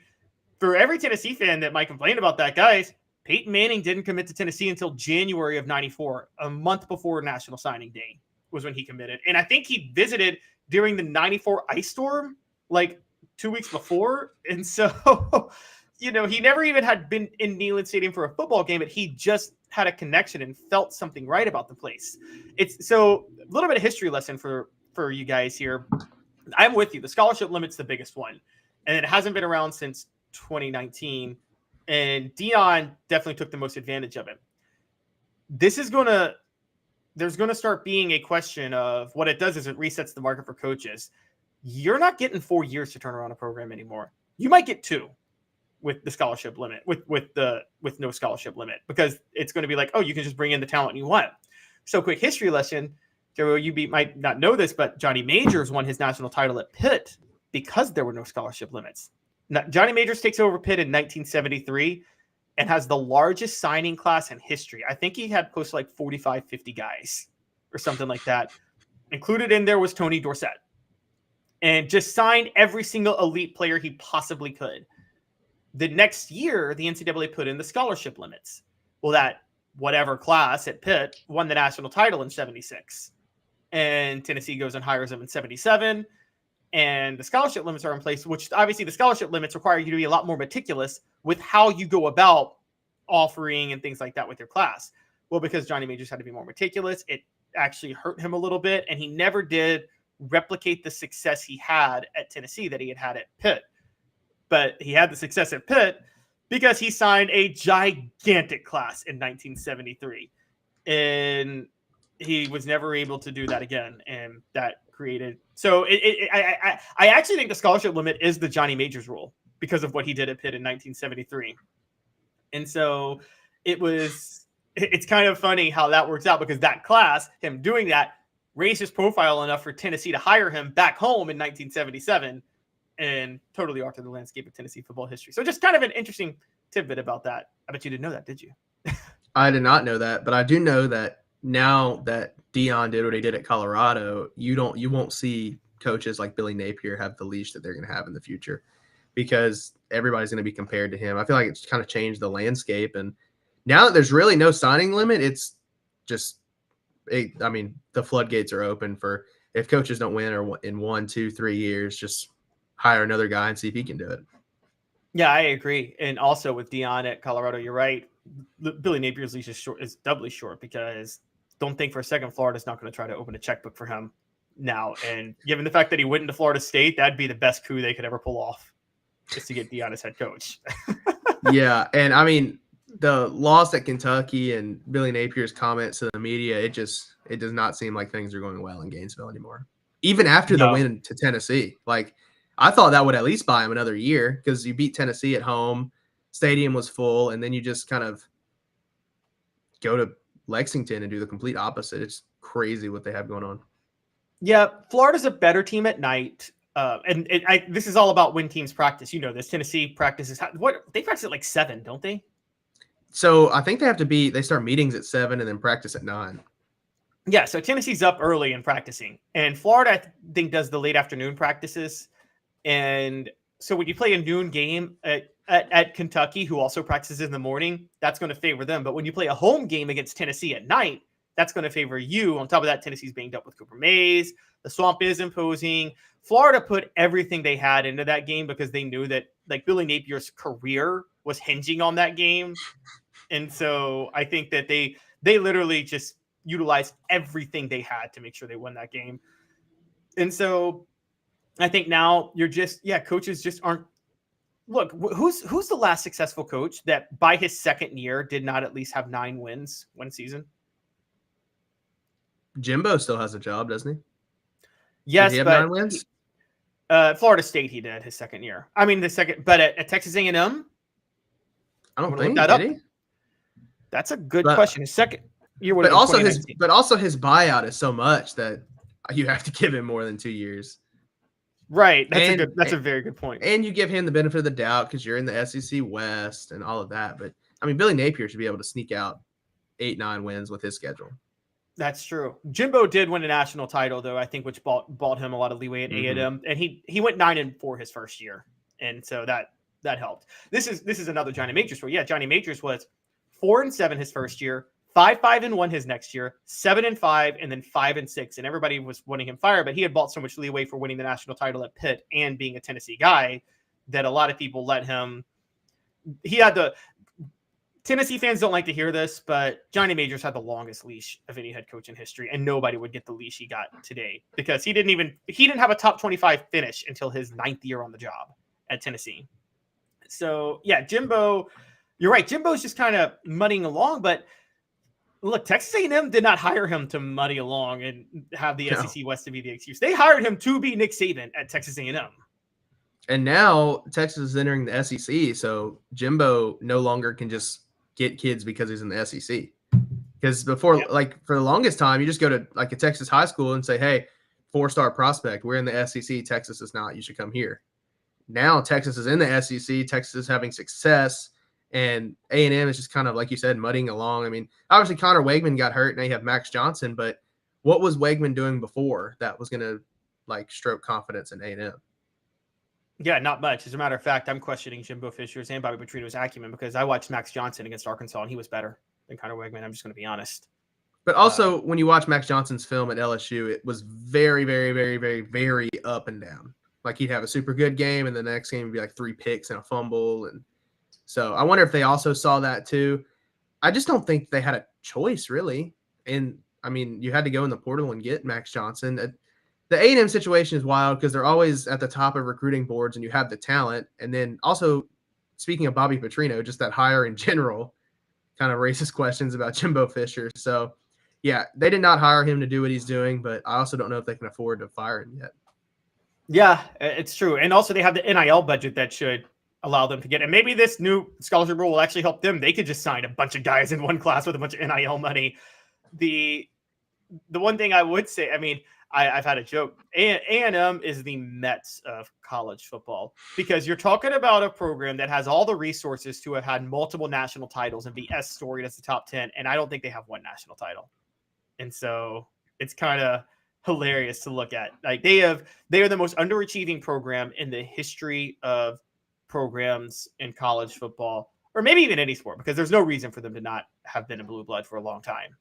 Speaker 1: for every Tennessee fan that might complain about that, guys, Peyton Manning didn't commit to Tennessee until January of '94, a month before National Signing Day was when he committed. And I think he visited during the '94 ice storm, like 2 weeks before. And so, he never even had been in Neyland Stadium for a football game, but he just had a connection and felt something right about the place. It's so a little bit of history lesson for you guys here. I'm with you. The scholarship limit's the biggest one, and it hasn't been around since 2019. And Dion definitely took the most advantage of it. There's going to start being a question of what it does is it resets the market for coaches. You're not getting 4 years to turn around a program anymore. You might get 2 with the scholarship limit, with no scholarship limit, because it's going to be like, oh, you can just bring in the talent you want. So quick history lesson. You might not know this, but Johnny Majors won his national title at Pitt because there were no scholarship limits. Now, Johnny Majors takes over Pitt in 1973. and has the largest signing class in history. I think he had close to like 45, 50 guys or something like that. Included in there was Tony Dorsett, and just signed every single elite player he possibly could. The next year, the NCAA put in the scholarship limits. Well, that whatever class at Pitt won the national title in 76. And Tennessee goes and hires him in 77. And the scholarship limits are in place, which obviously the scholarship limits require you to be a lot more meticulous with how you go about offering and things like that with your class. Well, because Johnny Majors had to be more meticulous, it actually hurt him a little bit. And he never did replicate the success he had at Tennessee that he had at Pitt. But he had the success at Pitt because he signed a gigantic class in 1973. And he was never able to do that again. And that created... So I actually think the scholarship limit is the Johnny Majors rule because of what he did at Pitt in 1973. And so it's kind of funny how that works out, because that class, him doing that, raised his profile enough for Tennessee to hire him back home in 1977 and totally altered the landscape of Tennessee football history. So just kind of an interesting tidbit about that. I bet you didn't know that, did you?
Speaker 8: I did not know that, but I do know that now that Deion did what he did at Colorado, you won't see coaches like Billy Napier have the leash that they're going to have in the future, because everybody's going to be compared to him. I feel like it's kind of changed the landscape, and now that there's really no signing limit, it's just, I mean, the floodgates are open for, if coaches don't win or in 1, 2, 3 years, just hire another guy and see if he can do it.
Speaker 1: Yeah, I agree. And also with Deion at Colorado, you're right. Billy Napier's leash is doubly short, because don't think for a second Florida's not going to try to open a checkbook for him now. And given the fact that he went into Florida State, that'd be the best coup they could ever pull off, just to get Deion as head coach.
Speaker 8: Yeah, and I mean, the loss at Kentucky and Billy Napier's comments to the media, it does not seem like things are going well in Gainesville anymore. Even after the win to Tennessee, like, I thought that would at least buy him another year, because you beat Tennessee at home, stadium was full, and then you just kind of go to Lexington and do the complete opposite. It's crazy what they have going on.
Speaker 1: Yeah, Florida's a better team at night. This is all about when teams practice. You know this. Tennessee practices. They practice at like 7, don't they?
Speaker 8: So I think they start meetings at 7 and then practice at 9.
Speaker 1: Yeah, so Tennessee's up early and practicing. And Florida, I think, does the late afternoon practices. And so when you play a noon game at Kentucky, who also practices in the morning, that's going to favor them. But when you play a home game against Tennessee at night, that's going to favor you. On top of that, Tennessee's banged up with Cooper Mays. The swamp is imposing. Florida put everything they had into that game because they knew that, like, Billy Napier's career was hinging on that game. And so I think that they literally just utilized everything they had to make sure they won that game. And so I think now coaches just aren't. Look, who's the last successful coach that by his second year did not at least have 9 wins one season?
Speaker 8: Jimbo still has a job, doesn't he?
Speaker 1: Yes,
Speaker 8: did he have
Speaker 1: but
Speaker 8: 9 wins?
Speaker 1: Florida State, he did his second year. I mean, but at Texas A&M,
Speaker 8: I don't think
Speaker 1: that
Speaker 8: did
Speaker 1: up.
Speaker 8: he?
Speaker 1: That's a good question. His second year,
Speaker 8: but also his buyout is so much that you have to give him more than 2 years.
Speaker 1: Right. That's a very good point.
Speaker 8: And you give him the benefit of the doubt because you're in the SEC West and all of that. But I mean, Billy Napier should be able to sneak out 8-9 wins with his schedule.
Speaker 1: That's true. Jimbo did win a national title, though, I think, which bought him a lot of leeway at A&M. And he went 9-4 his first year. And so that helped. This is another Johnny Majors story. Yeah, Johnny Majors was 4-7 his first year, 5-5-1 his next year, 7-5, and then 5-6. And everybody was wanting him fired, but he had bought so much leeway for winning the national title at Pitt and being a Tennessee guy that a lot of people let him. Tennessee fans don't like to hear this, but Johnny Majors had the longest leash of any head coach in history, and nobody would get the leash he got today because he didn't have a top 25 finish until his 9th year on the job at Tennessee. So yeah, Jimbo, you're right. Jimbo's just kind of muddying along, but look, Texas A&M did not hire him to muddy along and have the SEC West to be the excuse. They hired him to be Nick Saban at Texas A&M.
Speaker 8: And now Texas is entering the SEC, so Jimbo no longer can just get kids because he's in the SEC. Because before, like, for the longest time, you just go to like a Texas high school and say, hey, 4-star prospect, we're in the SEC, Texas is not, you should come here. Now Texas is in the SEC, Texas is having success, And A&M is just kind of, like you said, mudding along. I mean, obviously Connor Wegman got hurt, now you have Max Johnson, but what was Wegman doing before that was going to like stroke confidence in A&M?
Speaker 1: Yeah, not much. As a matter of fact, I'm questioning Jimbo Fisher's and Bobby Petrino's acumen because I watched Max Johnson against Arkansas and he was better than Connor Wegman. I'm just going to be honest.
Speaker 8: But also, when you watch Max Johnson's film at LSU, it was very, very, very, very, very up and down. Like he'd have a super good game, and the next game would be like 3 picks and a fumble. And so I wonder if they also saw that too. I just don't think they had a choice, really. And I mean, you had to go in the portal and get Max Johnson. The A&M situation is wild because they're always at the top of recruiting boards, and you have the talent. And then also, speaking of Bobby Petrino, just that hire in general kind of raises questions about Jimbo Fisher. So, yeah, they did not hire him to do what he's doing, but I also don't know if they can afford to fire him yet.
Speaker 1: Yeah, it's true. And also they have the NIL budget that should allow them to get, and maybe this new scholarship rule will actually help them. They could just sign a bunch of guys in one class with a bunch of NIL money. The one thing I would say, I mean, I've had a joke. A&M is the Mets of college football because you're talking about a program that has all the resources to have had multiple national titles and be as storied as the top 10. And I don't think they have one national title. And so it's kind of hilarious to look at. Like they are the most underachieving program in the history of programs in college football, or maybe even any sport, because there's no reason for them to not have been a blue blood for a long time.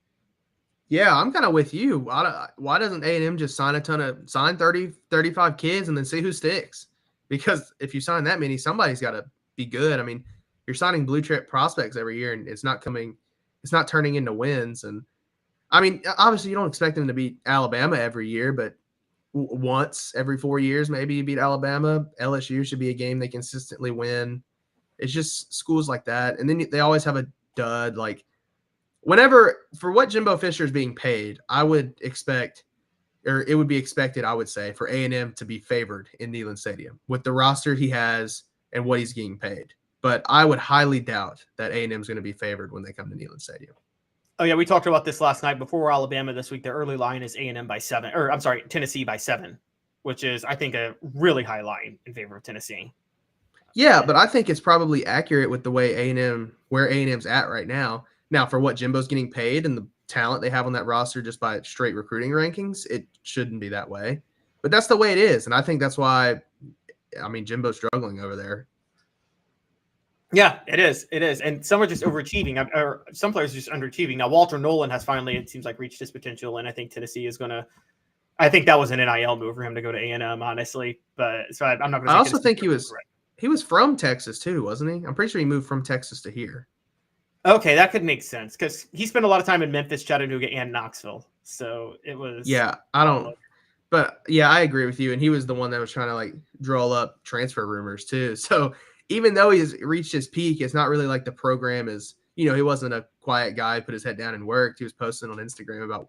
Speaker 8: Yeah, I'm kind of with you. Why doesn't A&M just sign 30, 35 kids and then see who sticks? Because if you sign that many, somebody's got to be good. I mean, you're signing blue chip prospects every year, and it's not turning into wins. And I mean, obviously you don't expect them to beat Alabama every year, but once every 4 years, maybe you beat Alabama. LSU should be a game they consistently win. It's just schools like that. And then they always have a dud. Like whenever, for what Jimbo Fisher is being paid, I would expect, or it would be expected, I would say, for A&M to be favored in Neyland Stadium with the roster he has and what he's getting paid. But I would highly doubt that A&M is going to be favored when they come to Neyland Stadium.
Speaker 1: Oh yeah, we talked about this last night before Alabama this week. The early line is A&M by 7, or I'm sorry, Tennessee by 7, which is I think a really high line in favor of Tennessee.
Speaker 8: Yeah, but I think it's probably accurate with the way where A&M's at right now. Now, for what Jimbo's getting paid and the talent they have on that roster just by straight recruiting rankings, it shouldn't be that way. But that's the way it is, and I think that's why, I mean, Jimbo's struggling over there.
Speaker 1: Yeah, it is. It is. And some are just overachieving, or some players are just underachieving. Now, Walter Nolan has finally, it seems like, reached his potential, and I think Tennessee is going to – I think that was an NIL move for him to go to A&M, honestly. But so I'm not going to say –
Speaker 8: I also think he was from Texas, too, wasn't he? I'm pretty sure he moved from Texas to here.
Speaker 1: Okay, that could make sense because he spent a lot of time in Memphis, Chattanooga, and Knoxville. So it was –
Speaker 8: Yeah, I don't – but, yeah, I agree with you. And he was the one that was trying to, like, draw up transfer rumors, too. So – even though he's reached his peak, it's not really like the program is, he wasn't a quiet guy, put his head down and worked. He was posting on Instagram about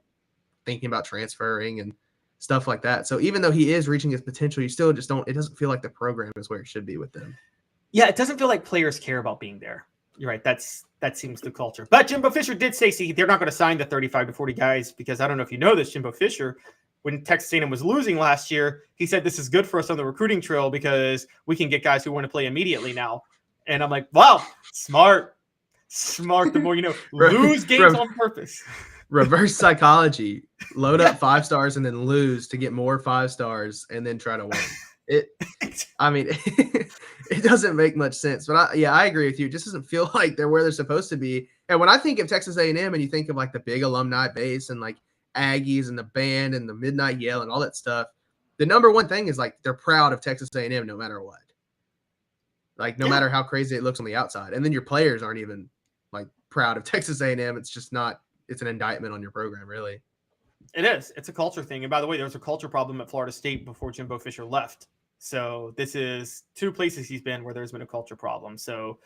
Speaker 8: thinking about transferring and stuff like that. So even though he is reaching his potential, you still just it doesn't feel like the program is where it should be with them.
Speaker 1: Yeah, it doesn't feel like players care about being there. You're right. That seems the culture. But Jimbo Fisher did say, they're not going to sign the 35 to 40 guys because I don't know if you know this, Jimbo Fisher, when Texas A&M was losing last year, he said this is good for us on the recruiting trail because we can get guys who want to play immediately now. And I'm like, wow, smart. The more you know. Lose games on purpose.
Speaker 8: Reverse psychology. Load up 5 stars and then lose to get more 5 stars and then try to win. I mean, it doesn't make much sense. But I agree with you. It just doesn't feel like they're where they're supposed to be. And when I think of Texas A&M and you think of like the big alumni base and like Aggies and the band and the midnight yell and all that stuff, the number one thing is like they're proud of Texas A&M no matter what, like no matter how crazy it looks on the outside. And then your players aren't even like proud of Texas A&M. It's just not, it's an indictment on your program, really.
Speaker 1: It is. It's a culture thing. And by the way, there was a culture problem at Florida State before Jimbo Fisher left. So this is 2 places he's been where there's been a culture problem. So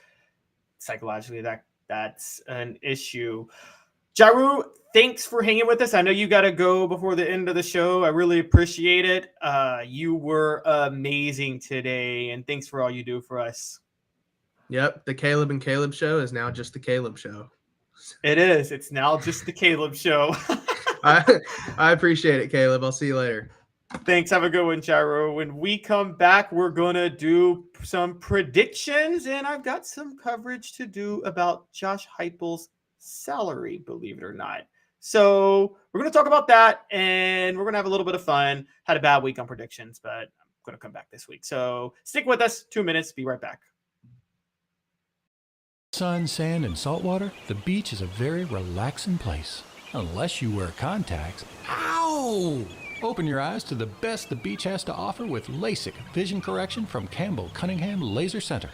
Speaker 1: psychologically that's an issue. Jarreau, thanks for hanging with us. I know you got to go before the end of the show. I really appreciate it. You were amazing today, and thanks for all you do for us.
Speaker 8: Yep, the Caleb and Caleb show is now just the Caleb show.
Speaker 1: It is. It's now just the Caleb show.
Speaker 8: I appreciate it, Caleb. I'll see you later.
Speaker 1: Thanks. Have a good one, Jarreau. When we come back, we're going to do some predictions, and I've got some coverage to do about Josh Heupel's salary, believe it or not. So we're going to talk about that, and we're going to have a little bit of fun. Had a bad week on predictions, but I'm going to come back this week. So stick with us. 2 minutes. Be right back.
Speaker 3: Sun, sand, and salt water, the beach is a very relaxing place. Unless you wear contacts. Ow! Open your eyes to the best the beach has to offer with LASIK vision correction from Campbell Cunningham Laser Center.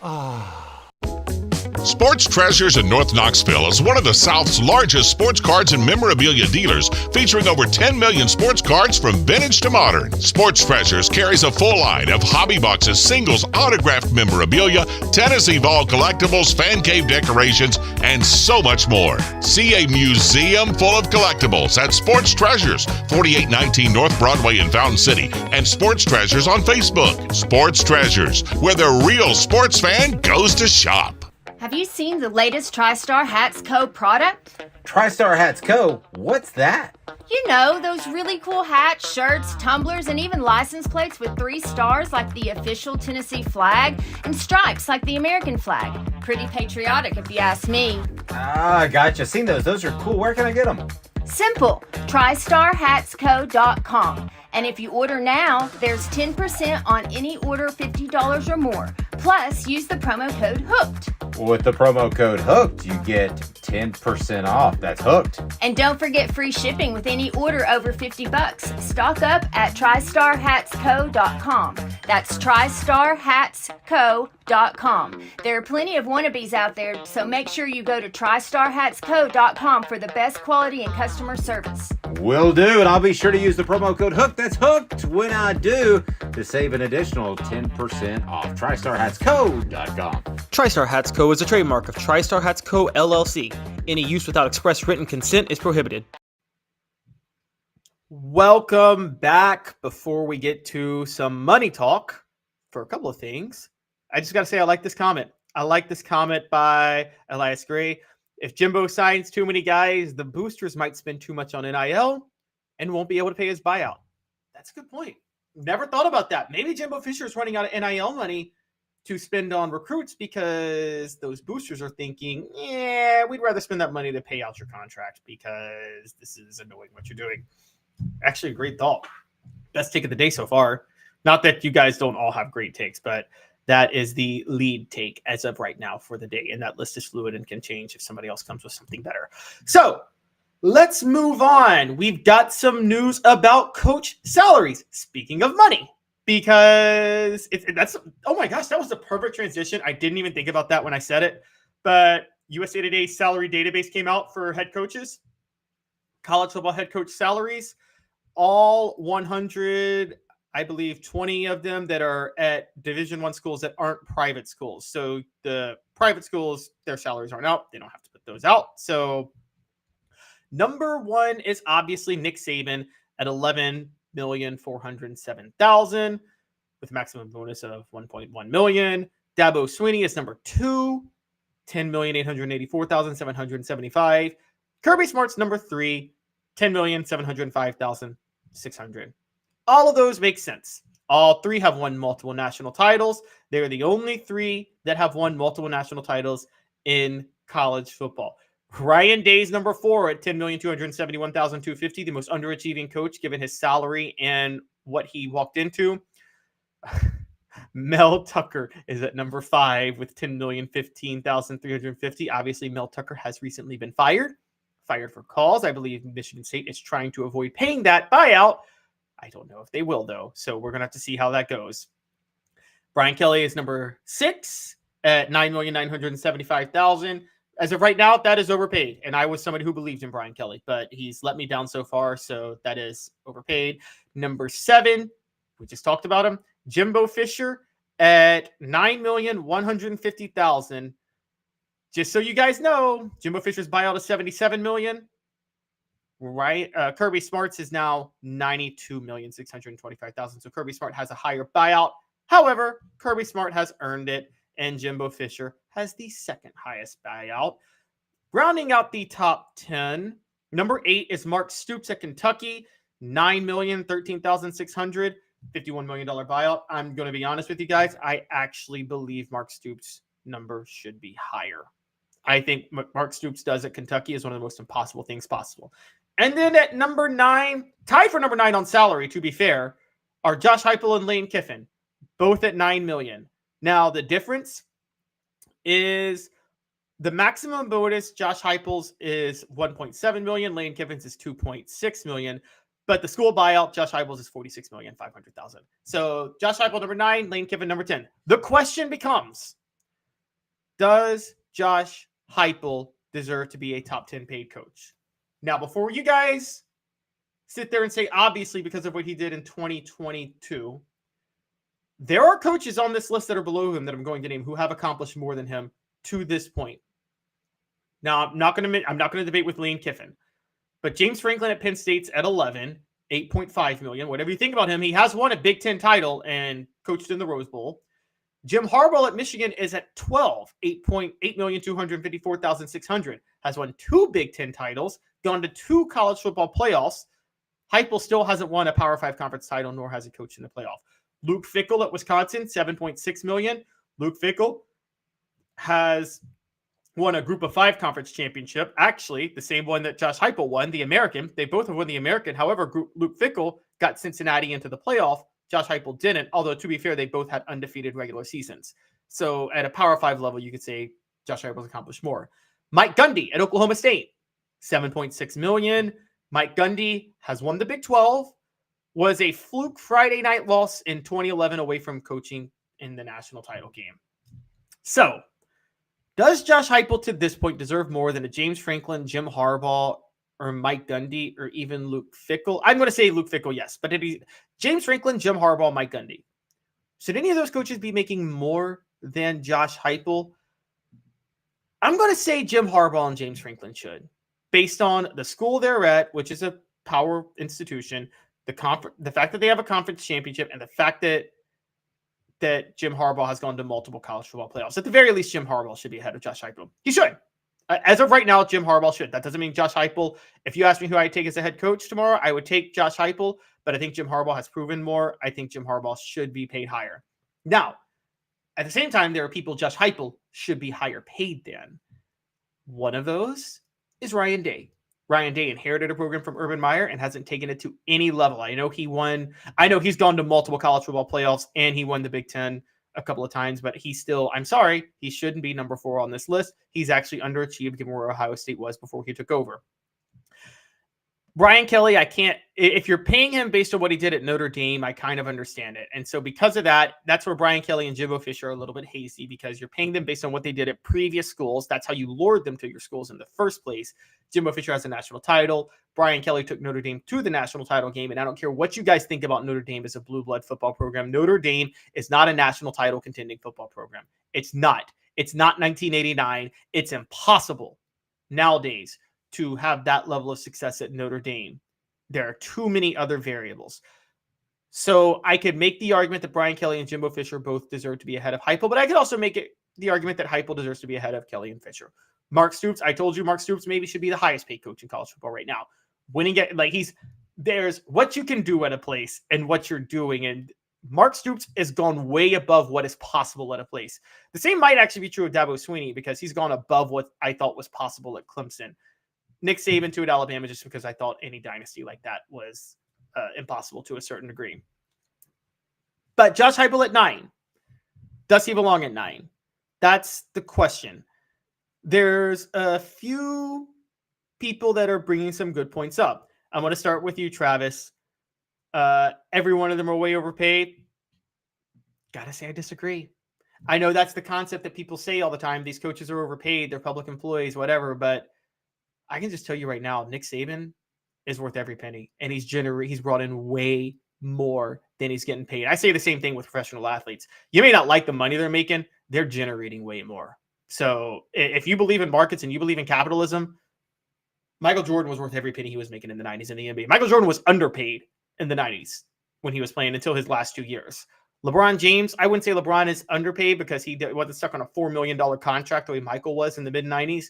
Speaker 3: Ah.
Speaker 6: Sports Treasures in North Knoxville is one of the South's largest sports cards and memorabilia dealers, featuring over 10 million sports cards from vintage to modern. Sports Treasures carries a full line of hobby boxes, singles, autographed memorabilia, Tennessee Vol collectibles, fan cave decorations, and so much more. See a museum full of collectibles at Sports Treasures, 4819 North Broadway in Fountain City, and Sports Treasures on Facebook. Sports Treasures, where the real sports fan goes to shop.
Speaker 9: Have you seen the latest TriStar Hats Co. product?
Speaker 10: TriStar Hats Co.? What's that?
Speaker 9: You know, those really cool hats, shirts, tumblers, and even license plates with 3 stars like the official Tennessee flag and stripes like the American flag. Pretty patriotic if you ask me.
Speaker 10: Ah, gotcha. Seen those. Those are cool. Where can I get them?
Speaker 9: Simple. TriStarHatsCo.com. And if you order now, there's 10% on any order $50 or more. Plus, use the promo code HOOKED.
Speaker 10: With the promo code HOOKED, you get 10% off. That's hooked.
Speaker 9: And don't forget free shipping with any order over $50. Stock up at TriStarHatsCo.com. That's TriStarHatsCo.com. There are plenty of wannabes out there, so make sure you go to TriStarHatsCo.com for the best quality and customer service.
Speaker 10: Will do, and I'll be sure to use the promo code HOOKED. That's hooked when I do to save an additional 10% off. TriStarHatsCo.com.
Speaker 1: TriStar Hats Co. is a trademark of TriStar Hats Co. LLC. Any use without express written consent is prohibited. Welcome back. Before we get to some money talk, for a couple of things, I just got to say I like this comment. I like this comment by Elias Gray. If Jimbo signs too many guys, the boosters might spend too much on NIL and won't be able to pay his buyout. That's a good point. Never thought about that. Maybe Jimbo Fisher is running out of NIL money to spend on recruits because those boosters are thinking, yeah, we'd rather spend that money to pay out your contract because this is annoying what you're doing. Actually, a great thought. Best take of the day so far. Not that you guys don't all have great takes, but that is the lead take as of right now for the day. And that list is fluid and can change if somebody else comes with something better. So let's move on. We've got some news about coach salaries. Speaking of money, because oh my gosh, that was the perfect transition. I didn't even think about that when I said it, but USA Today's salary database came out for head coaches, college football head coach salaries, all 100, I believe 20 of them that are at Division I schools that aren't private schools. So the private schools, their salaries aren't out. They don't have to put those out. So number one is obviously Nick Saban at $11,407,000 with a maximum bonus of $1.1 million. Dabo Swinney is number 2, $10,884,775. Kirby Smart's number 3, $10,705,600. All of those make sense. All 3 have won multiple national titles. They're the only 3 that have won multiple national titles in college football. Ryan Day's number 4 at $10,271,250, the most underachieving coach given his salary and what he walked into. Mel Tucker is at number 5 with $10,015,350. Obviously, Mel Tucker has recently been fired for cause. I believe Michigan State is trying to avoid paying that buyout. I don't know if they will, though, so we're going to have to see how that goes. Brian Kelly is number 6 at $9,975,000. As of right now, that is overpaid, and I was somebody who believed in Brian Kelly, but he's let me down so far, so that is overpaid. Number 7, we just talked about him, Jimbo Fisher at $9,150,000. Just so you guys know, Jimbo Fisher's buyout is $77 million. Right, Kirby Smart's is now $92,625,000. So Kirby Smart has a higher buyout. However, Kirby Smart has earned it, and Jimbo Fisher has the second highest buyout. Rounding out the top 10, number 8 is Mark Stoops at Kentucky. $9 million, $13,600, $51 million buyout. I'm going to be honest with you guys. I actually believe Mark Stoops' number should be higher. I think Mark Stoops does at Kentucky is one of the most impossible things possible. And then at number 9, tied for number 9 on salary, to be fair, are Josh Heupel and Lane Kiffin, both at $9 million. Now, the difference is the maximum bonus, Josh Heupel's is $1.7 million, Lane Kiffin's is $2.6 million. But the school buyout, Josh Heupel's is $46,500,000. So Josh Heupel, number 9, Lane Kiffin, number 10. The question becomes, does Josh Heupel deserve to be a top 10 paid coach? Now, before you guys sit there and say, obviously, because of what he did in 2022, there are coaches on this list that are below him that I'm going to name who have accomplished more than him to this point. Now, I'm not going to debate with Lane Kiffin, but James Franklin at Penn State's at 11, $8.5 million. Whatever you think about him, he has won a Big Ten title and coached in the Rose Bowl. Jim Harbaugh at Michigan is at 12, $8,254,600. Has won 2 Big Ten titles, gone to 2 college football playoffs. Heupel still hasn't won a Power 5 conference title, nor has he coached in the playoff. Luke Fickell at Wisconsin, $7.6 million. Luke Fickell has won a Group of 5 conference championship. Actually, the same one that Josh Heupel won, the American. They both have won the American. However, Luke Fickell got Cincinnati into the playoff. Josh Heupel didn't, although to be fair, they both had undefeated regular seasons. So at a Power 5 level, you could say Josh Heupel's accomplished more. Mike Gundy at Oklahoma State, $7.6 million. Mike Gundy has won the Big 12, was a fluke Friday night loss in 2011 away from coaching in the national title game. So, does Josh Heupel to this point deserve more than a James Franklin, Jim Harbaugh, or Mike Gundy, or even Luke Fickell? I'm going to say Luke Fickell, yes. But James Franklin, Jim Harbaugh, Mike Gundy. Should any of those coaches be making more than Josh Heupel? I'm going to say Jim Harbaugh and James Franklin should. Based on the school they're at, which is a power institution, the fact that they have a conference championship, and the fact that Jim Harbaugh has gone to multiple college football playoffs. At the very least, Jim Harbaugh should be ahead of Josh Heupel. He should. As of right now, Jim Harbaugh should. That doesn't mean Josh Heupel. If you ask me who I'd take as a head coach tomorrow, I would take Josh Heupel, but I think Jim Harbaugh has proven more. I think Jim Harbaugh should be paid higher. Now, at the same time, there are people Josh Heupel should be higher paid than. One of those is Ryan Day. Ryan Day inherited a program from Urban Meyer and hasn't taken it to any level. I know he's gone to multiple college football playoffs and he won the Big Ten a couple of times, but he shouldn't be number 4 on this list. He's actually underachieved given where Ohio State was before he took over. Brian Kelly, if you're paying him based on what he did at Notre Dame, I kind of understand it. And so because of that, that's where Brian Kelly and Jimbo Fisher are a little bit hazy because you're paying them based on what they did at previous schools. That's how you lured them to your schools in the first place. Jimbo Fisher has a national title. Brian Kelly took Notre Dame to the national title game. And I don't care what you guys think about Notre Dame as a blue blood football program. Notre Dame is not a national title contending football program. It's not. It's not 1989. It's impossible nowadays to have that level of success at Notre Dame. There are too many other variables. So I could make the argument that Brian Kelly and Jimbo Fisher both deserve to be ahead of Heupel, but I could also make the argument that Heupel deserves to be ahead of Kelly and Fisher. Mark Stoops, I told you Mark Stoops maybe should be the highest paid coach in college football right now. There's what you can do at a place and what you're doing, and Mark Stoops has gone way above what is possible at a place. The same might actually be true of Dabo Swinney because he's gone above what I thought was possible at Clemson. Nick Saban to at Alabama just because I thought any dynasty like that was impossible to a certain degree. But Josh Heupel at 9. Does he belong at 9? That's the question. There's a few people that are bringing some good points up. I'm going to start with you, Travis. Every one of them are way overpaid. Gotta say I disagree. I know that's the concept that people say all the time. These coaches are overpaid. They're public employees, whatever. But I can just tell you right now, Nick Saban is worth every penny. And he's brought in way more than he's getting paid. I say the same thing with professional athletes. You may not like the money they're making. They're generating way more. So if you believe in markets and you believe in capitalism, Michael Jordan was worth every penny he was making in the 90s in the NBA. Michael Jordan was underpaid in the 90s when he was playing until his last 2 years. LeBron James, I wouldn't say LeBron is underpaid because he wasn't stuck on a $4 million contract the way Michael was in the mid-90s,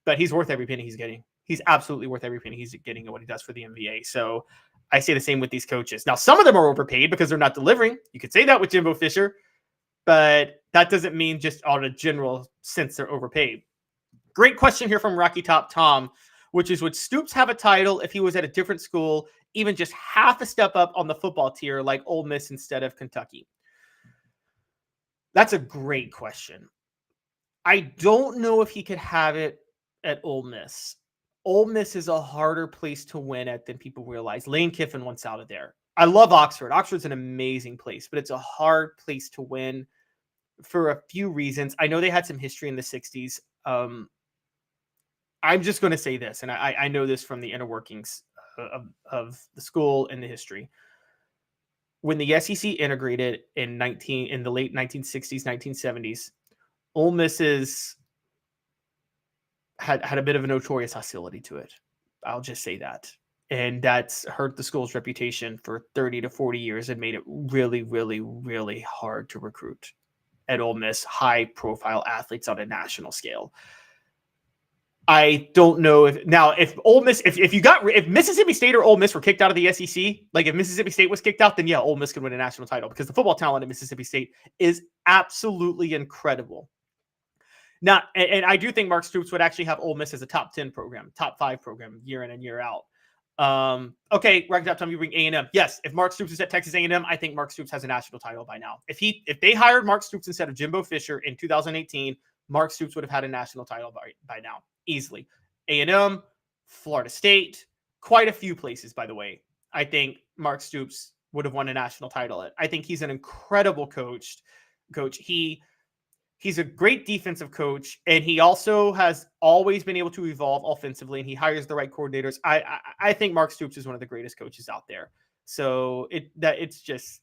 Speaker 1: but he's worth every penny he's getting. He's absolutely worth every penny he's getting and what he does for the NBA. So I say the same with these coaches. Now, some of them are overpaid because they're not delivering. You could say that with Jimbo Fisher, but that doesn't mean just on a general sense they're overpaid. Great question here from Rocky Top Tom, which is, would Stoops have a title if he was at a different school, even just half a step up on the football tier like Ole Miss instead of Kentucky? That's a great question. I don't know if he could have it at Ole Miss. Ole Miss is a harder place to win at than people realize. Lane Kiffin wants out of there. I love Oxford. Oxford's an amazing place, but it's a hard place to win for a few reasons. I know they had some history in the 60s. I'm just going to say this, and I know this from the inner workings of the school and the history. When the SEC integrated in the late 1960s, 1970s, Ole Miss had a bit of a notorious hostility to it. I'll just say that. And that's hurt the school's reputation for 30 to 40 years and made it really, really, really hard to recruit at Ole Miss high-profile athletes on a national scale. I don't know if Ole Miss, if Mississippi State or Ole Miss were kicked out of the SEC, like if Mississippi State was kicked out, then yeah, Ole Miss could win a national title because the football talent at Mississippi State is absolutely incredible. Now, and I do think Mark Stoops would actually have Ole Miss as a top 10 program, top 5 program year in and year out. Okay, right up time you bring A&M. Yes, if Mark Stoops is at Texas A&M, I think Mark Stoops has a national title by now. If they hired Mark Stoops instead of Jimbo Fisher in 2018, Mark Stoops would have had a national title by now, easily. A&M, Florida State, quite a few places, by the way. I think Mark Stoops would have won a national title at. I think he's an incredible coach. He's a great defensive coach, and he also has always been able to evolve offensively, and he hires the right coordinators. I think Mark Stoops is one of the greatest coaches out there. So it's just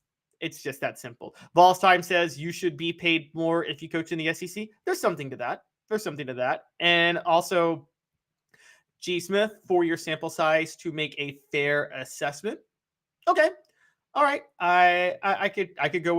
Speaker 1: that simple. Vols Time says you should be paid more if you coach in the SEC. There's something to that. And also, G. Smith, 4-year sample size to make a fair assessment. Okay. All right. I could go.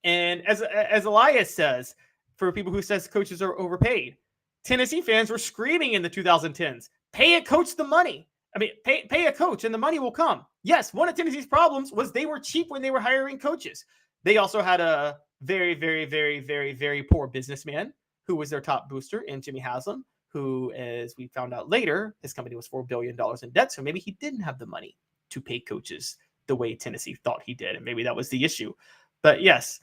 Speaker 1: And as Elias says, for people who says coaches are overpaid, Tennessee fans were screaming in the 2010s, pay a coach the money. I mean, pay a coach and the money will come. Yes, one of Tennessee's problems was they were cheap when they were hiring coaches. They also had a very, very, very, very, very poor businessman who was their top booster in Jimmy Haslam, who, as we found out later, his company was $4 billion in debt. So maybe he didn't have the money to pay coaches the way Tennessee thought he did. And maybe that was the issue. But yes,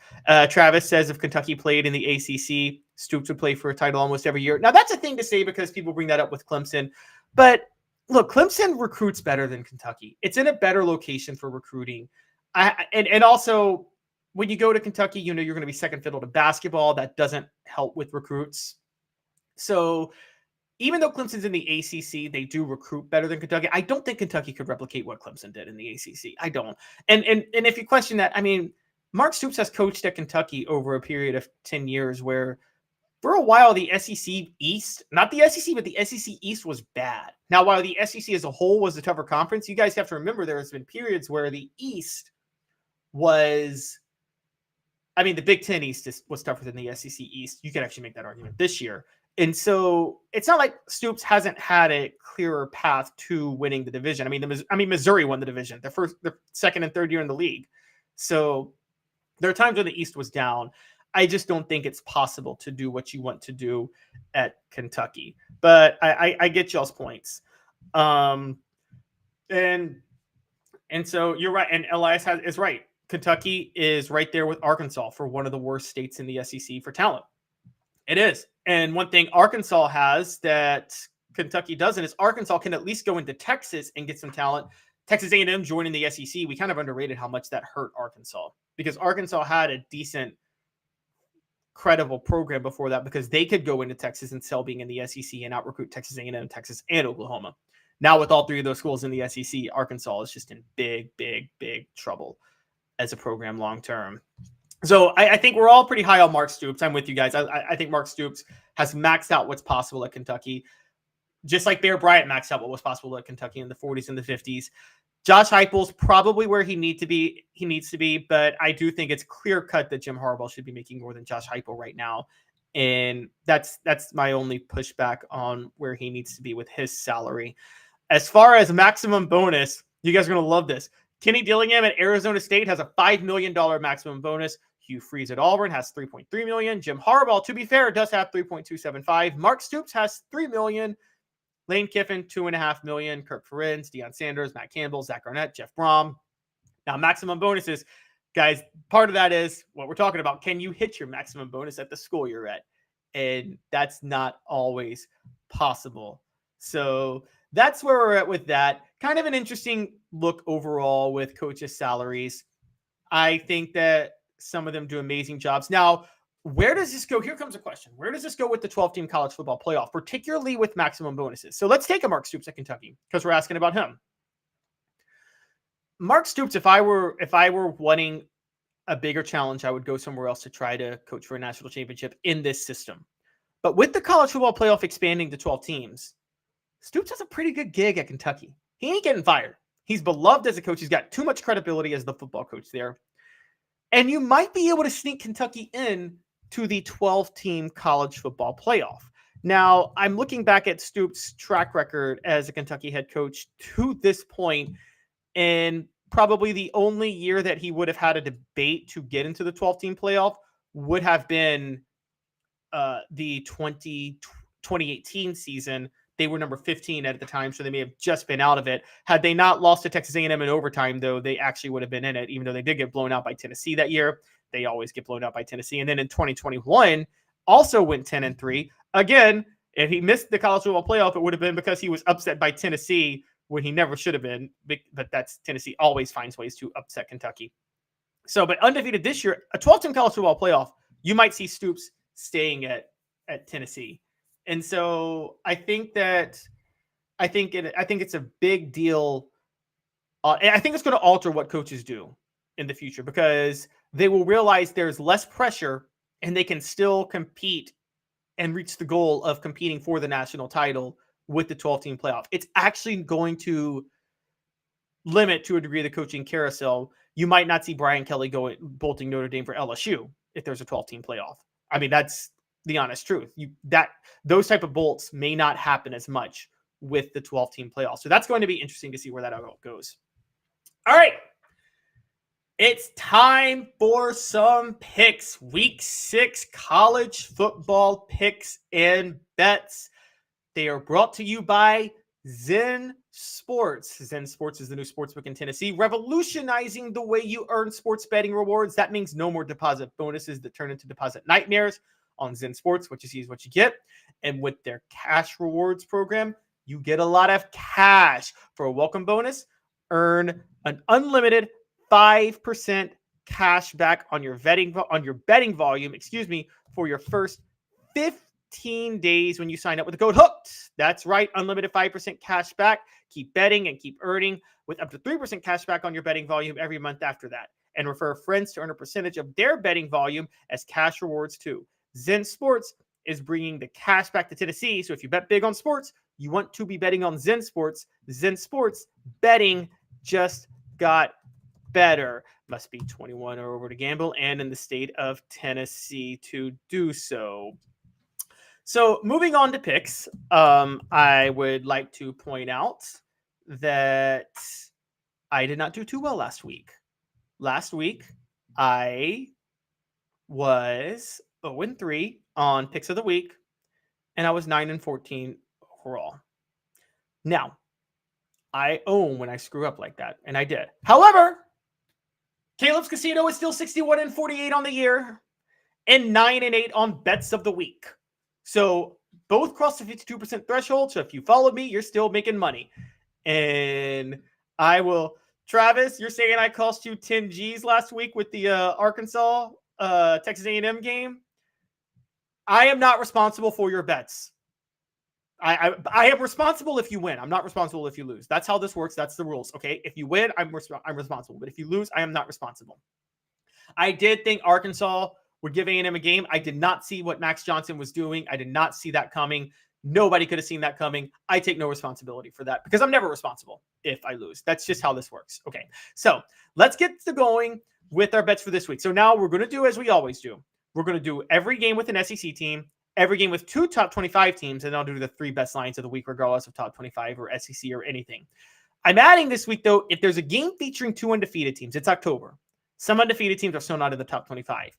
Speaker 1: Travis says if Kentucky played in the ACC, Stoops would play for a title almost every year. Now, that's a thing to say because people bring that up with Clemson. But look, Clemson recruits better than Kentucky. It's in a better location for recruiting. And also, when you go to Kentucky, you know you're going to be second fiddle to basketball. That doesn't help with recruits. So even though Clemson's in the ACC, they do recruit better than Kentucky. I don't think Kentucky could replicate what Clemson did in the ACC. I don't. And if you question that, I mean, Mark Stoops has coached at Kentucky over a period of 10 years where for a while the SEC East, not the SEC, but the SEC East was bad. Now, while the SEC as a whole was a tougher conference, you guys have to remember there has been periods where the East was, I mean, the Big Ten East was tougher than the SEC East. You could actually make that argument this year. And so it's not like Stoops hasn't had a clearer path to winning the division. I mean, Missouri won the division, the second and third year in the league. So there are times when the East was down. I just don't think it's possible to do what you want to do at Kentucky. But I get y'all's points. And so you're right. And Elias is right. Kentucky is right there with Arkansas for one of the worst states in the SEC for talent. It is. And one thing Arkansas has that Kentucky doesn't is Arkansas can at least go into Texas and get some talent. Texas A&M joining the SEC, we kind of underrated how much that hurt Arkansas because Arkansas had a decent, credible program before that because they could go into Texas and sell being in the SEC and out-recruit Texas A&M, Texas, and Oklahoma. Now with all three of those schools in the SEC, Arkansas is just in big, big, big trouble as a program long-term. So I think we're all pretty high on Mark Stoops. I'm with you guys. I think Mark Stoops has maxed out what's possible at Kentucky, just like Bear Bryant maxed out what was possible at Kentucky in the 40s and the 50s. Josh Heupel's probably where he needs to be, but I do think it's clear cut that Jim Harbaugh should be making more than Josh Heupel right now. And that's my only pushback on where he needs to be with his salary. As far as maximum bonus, You guys are going to love this. Kenny Dillingham at Arizona State has a $5 million maximum bonus. Hugh Freeze at Auburn has $3.3 million. Jim Harbaugh, to be fair, does have $3.275. Mark Stoops has $3 million. Lane Kiffin, $2.5 million. Kirk Ferentz, Deion Sanders, Matt Campbell, Zach Arnett, Jeff Brom. Now, maximum bonuses, guys, part of that is what we're talking about. Can you hit your maximum bonus at the school you're at? And that's not always possible. So that's where we're at with that. Kind of an interesting look overall with coaches' salaries. I think that some of them do amazing jobs. Now, where does this go? Here comes a question. Where does this go with the 12-team college football playoff, particularly with maximum bonuses? So let's take a Mark Stoops at Kentucky because we're asking about him. Mark Stoops, if I were wanting a bigger challenge, I would go somewhere else to try to coach for a national championship in this system. But with the college football playoff expanding to 12 teams, Stoops has a pretty good gig at Kentucky. He ain't getting fired. He's beloved as a coach. He's got too much credibility as the football coach there. And you might be able to sneak Kentucky in to the 12-team college football playoff. Now, I'm looking back at Stoops' track record as a Kentucky head coach to this point, and probably the only year that he would have had a debate to get into the 12-team playoff would have been the 2018 season. They were number 15 at the time, so they may have just been out of it. Had they not lost to Texas A&M in overtime, though, they actually would have been in it, even though they did get blown out by Tennessee that year. They always get blown out by Tennessee. And then in 2021, also went 10-3. Again, if he missed the college football playoff, it would have been because he was upset by Tennessee when he never should have been. But that's Tennessee always finds ways to upset Kentucky. So, but undefeated this year, a 12-team college football playoff, you might see Stoops staying at Tennessee. And so I think it's a big deal. I think it's going to alter what coaches do in the future because they will realize there's less pressure and they can still compete and reach the goal of competing for the national title with the 12-team playoff. It's actually going to limit to a degree the coaching carousel. You might not see Brian Kelly bolting Notre Dame for LSU if there's a 12-team playoff. I mean, that's the honest truth. Those type of bolts may not happen as much with the 12-team playoff. So that's going to be interesting to see where that all goes. All right. It's time for some picks. Week 6 college football picks and bets. They are brought to you by Zen Sports. Zen Sports is the new sportsbook in Tennessee, revolutionizing the way you earn sports betting rewards. That means no more deposit bonuses that turn into deposit nightmares. On Zen Sports, what you see is what you get. And with their cash rewards program, you get a lot of cash. For a welcome bonus, earn an unlimited 5% cash back on your betting volume, for your first 15 days when you sign up with the code HOOKED. That's right, unlimited 5% cash back. Keep betting and keep earning with up to 3% cash back on your betting volume every month after that. And refer friends to earn a percentage of their betting volume as cash rewards too. Zen Sports is bringing the cash back to Tennessee. So if you bet big on sports, you want to be betting on Zen Sports. Zen Sports betting just got better. Must be 21 or over to gamble and in the state of Tennessee to do so. So moving on to picks, I would like to point out that I did not do too well last week. Last week, I was 0-3 on picks of the week, and I was 9-14 overall. Now, I own when I screw up like that, and I did. However, Caleb's Casino is still 61-48 on the year and 9-8 on bets of the week. So both crossed the 52% threshold. So if you followed me, you're still making money. And I will. Travis, you're saying I cost you 10 G's last week with the Arkansas Texas A&M game. I am not responsible for your bets. I am responsible if you win. I'm not responsible if you lose. That's how this works. That's the rules. Okay. If you win, I'm responsible. But if you lose, I am not responsible. I did think Arkansas would give A&M a game. I did not see what Max Johnson was doing. I did not see that coming. Nobody could have seen that coming. I take no responsibility for that because I'm never responsible if I lose. That's just how this works. Okay. So let's get to going with our bets for this week. So now we're going to do as we always do. We're going to do every game with an SEC team, every game with 2 top 25 teams, and I'll do the 3 best lines of the week, regardless of top 25 or SEC or anything. I'm adding this week, though, if there's a game featuring 2 undefeated teams, it's October. Some undefeated teams are still not in the top 25.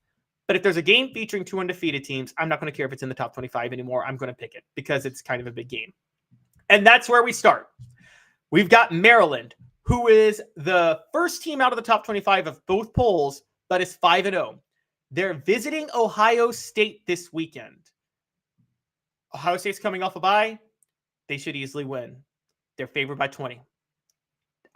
Speaker 1: But if there's a game featuring 2 undefeated teams, I'm not going to care if it's in the top 25 anymore. I'm going to pick it because it's kind of a big game. And that's where we start. We've got Maryland, who is the first team out of the top 25 of both polls, but is 5-0. They're visiting Ohio State this weekend. Ohio State's coming off a bye. They should easily win. They're favored by 20.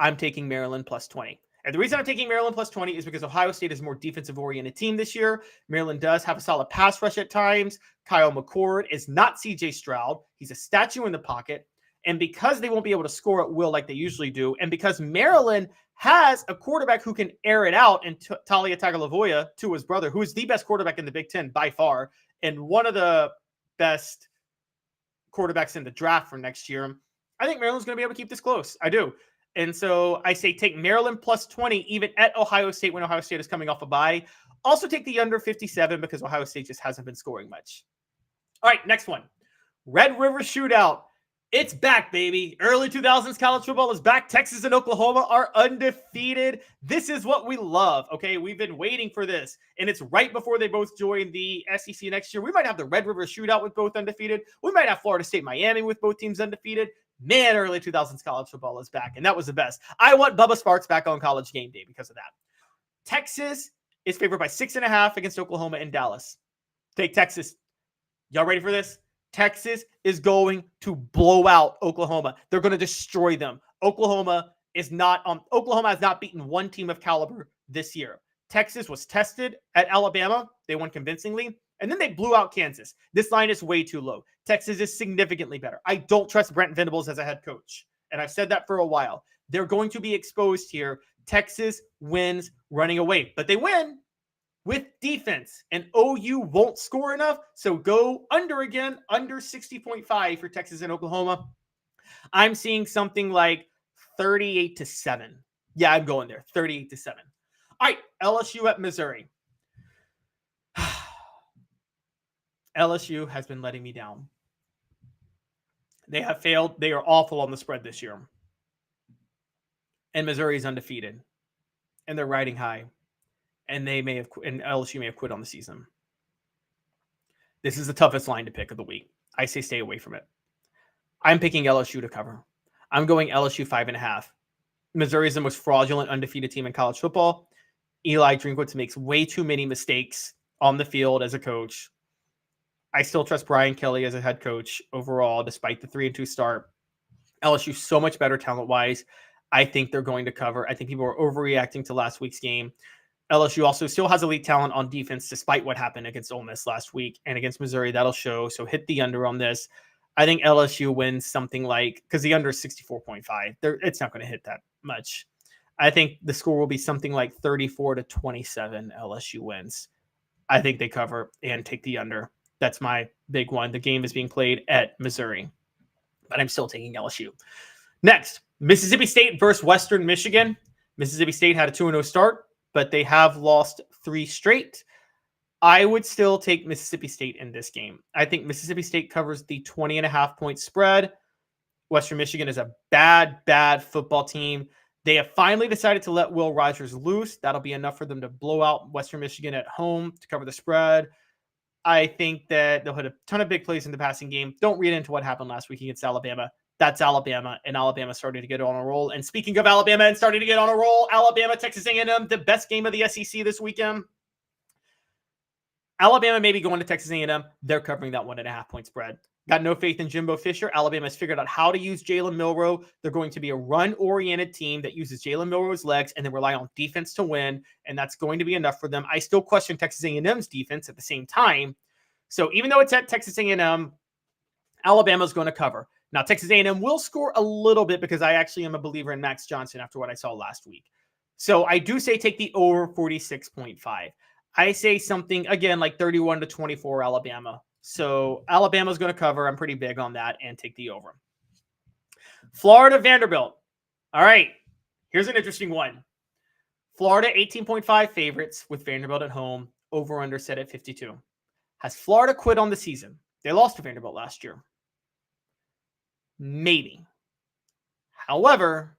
Speaker 1: I'm taking Maryland plus 20. And the reason I'm taking Maryland plus 20 is because Ohio State is a more defensive-oriented team this year. Maryland does have a solid pass rush at times. Kyle McCord is not C.J. Stroud. He's a statue in the pocket. And because they won't be able to score at will like they usually do, and because Maryland has a quarterback who can air it out in Talia Tagovailoa, to his brother, who is the best quarterback in the Big Ten by far, and one of the best quarterbacks in the draft for next year, I think Maryland's going to be able to keep this close. I do. And so I say take Maryland plus 20, even at Ohio State when Ohio State is coming off a bye. Also take the under 57 because Ohio State just hasn't been scoring much. All right, next one. Red River Shootout. It's back, baby. Early 2000s college football is back. Texas and Oklahoma are undefeated. This is what we love, okay? We've been waiting for this, and it's right before they both join the SEC next year. We might have the Red River Shootout with both undefeated. We might have Florida State, Miami with both teams undefeated. Man, early 2000s college football is back, and that was the best. I want Bubba Sparks back on College Game Day because of that. Texas is favored by 6.5 against Oklahoma in Dallas. Take Texas. Y'all ready for this? Texas is going to blow out Oklahoma. They're going to destroy them. Oklahoma has not beaten one team of caliber this year. Texas was tested at Alabama. They won convincingly. And then they blew out Kansas. This line is way too low. Texas is significantly better. I don't trust Brent Venables as a head coach. And I've said that for a while. They're going to be exposed here. Texas wins running away. But they win with defense. And OU won't score enough. So go under again, under 60.5 for Texas and Oklahoma. I'm seeing something like 38-7. Yeah, I'm going there. 38-7. All right, LSU at Missouri. LSU has been letting me down. They have failed. They are awful on the spread this year. And Missouri is undefeated. And they're riding high. And LSU may have quit on the season. This is the toughest line to pick of the week. I say stay away from it. I'm picking LSU to cover. I'm going LSU 5.5. Missouri is the most fraudulent undefeated team in college football. Eli Drinkwitz makes way too many mistakes on the field as a coach. I still trust Brian Kelly as a head coach overall, despite the 3-2 start. LSU so much better talent-wise. I think they're going to cover. I think people are overreacting to last week's game. LSU also still has elite talent on defense, despite what happened against Ole Miss last week and against Missouri. That'll show. So hit the under on this. I think LSU wins something like, because the under is 64.5. It's not going to hit that much. I think the score will be something like 34-27. LSU wins. I think they cover and take the under. That's my big one. The game is being played at Missouri, but I'm still taking LSU. Next, Mississippi State versus Western Michigan. Mississippi State had a 2-0 start, but they have lost 3 straight. I would still take Mississippi State in this game. I think Mississippi State covers the 20.5-point spread. Western Michigan is a bad football team. They have finally decided to let Will Rogers loose. That'll be enough for them to blow out Western Michigan at home to cover the spread. I think that they'll hit a ton of big plays in the passing game. Don't read into what happened last week against Alabama. That's Alabama, and Alabama started to get on a roll. And speaking of Alabama and starting to get on a roll, Alabama, Texas A&M, the best game of the SEC this weekend. Alabama may be going to Texas A&M. They're covering that 1.5-point spread. Got no faith in Jimbo Fisher. Alabama has figured out how to use Jalen Milroe. They're going to be a run-oriented team that uses Jalen Milroe's legs and then rely on defense to win, and that's going to be enough for them. I still question Texas A&M's defense at the same time. So even though it's at Texas A&M, Alabama's going to cover. Now, Texas A&M will score a little bit because I actually am a believer in Max Johnson after what I saw last week. So I do say take the over 46.5. I say something, again, like 31-24 Alabama. So Alabama's going to cover. I'm pretty big on that and take the over. Florida Vanderbilt. All right. Here's an interesting one. Florida 18.5 favorites with Vanderbilt at home. Over under set at 52. Has Florida quit on the season? They lost to Vanderbilt last year. Maybe. However,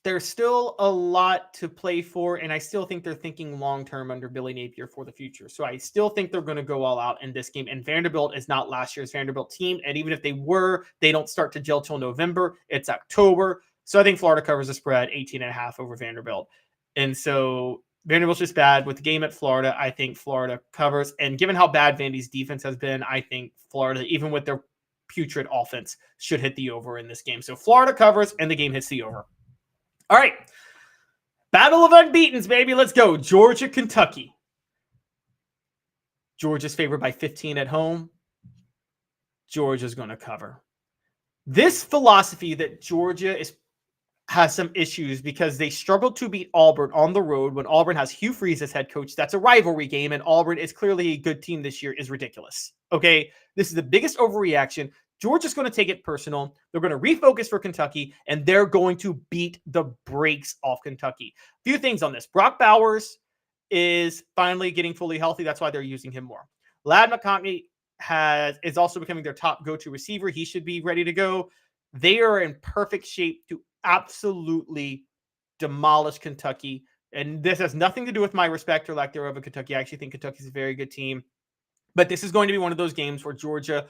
Speaker 1: there's still a lot to play for, and I still think they're thinking long-term under Billy Napier for the future. So I still think they're going to go all out in this game, and Vanderbilt is not last year's Vanderbilt team, and even if they were, they don't start to gel till November. It's October. So I think Florida covers the spread, 18.5 over Vanderbilt. And so Vanderbilt's just bad. With the game at Florida, I think Florida covers, and given how bad Vandy's defense has been, I think Florida, even with their putrid offense, should hit the over in this game. So Florida covers, and the game hits the over. All right. Battle of unbeatens, baby. Let's go. Georgia, Kentucky. Georgia's favored by 15 at home. Georgia's going to cover. This philosophy that Georgia has some issues because they struggled to beat Auburn on the road when Auburn has Hugh Freeze as head coach. That's a rivalry game, and Auburn is clearly a good team this year, is ridiculous. Okay? This is the biggest overreaction. Georgia's going to take it personal. They're going to refocus for Kentucky, and they're going to beat the brakes off Kentucky. A few things on this. Brock Bowers is finally getting fully healthy. That's why they're using him more. Ladd McConkey is also becoming their top go-to receiver. He should be ready to go. They are in perfect shape to absolutely demolish Kentucky. And this has nothing to do with my respect or lack thereof of Kentucky. I actually think Kentucky's a very good team. But this is going to be one of those games where Georgia,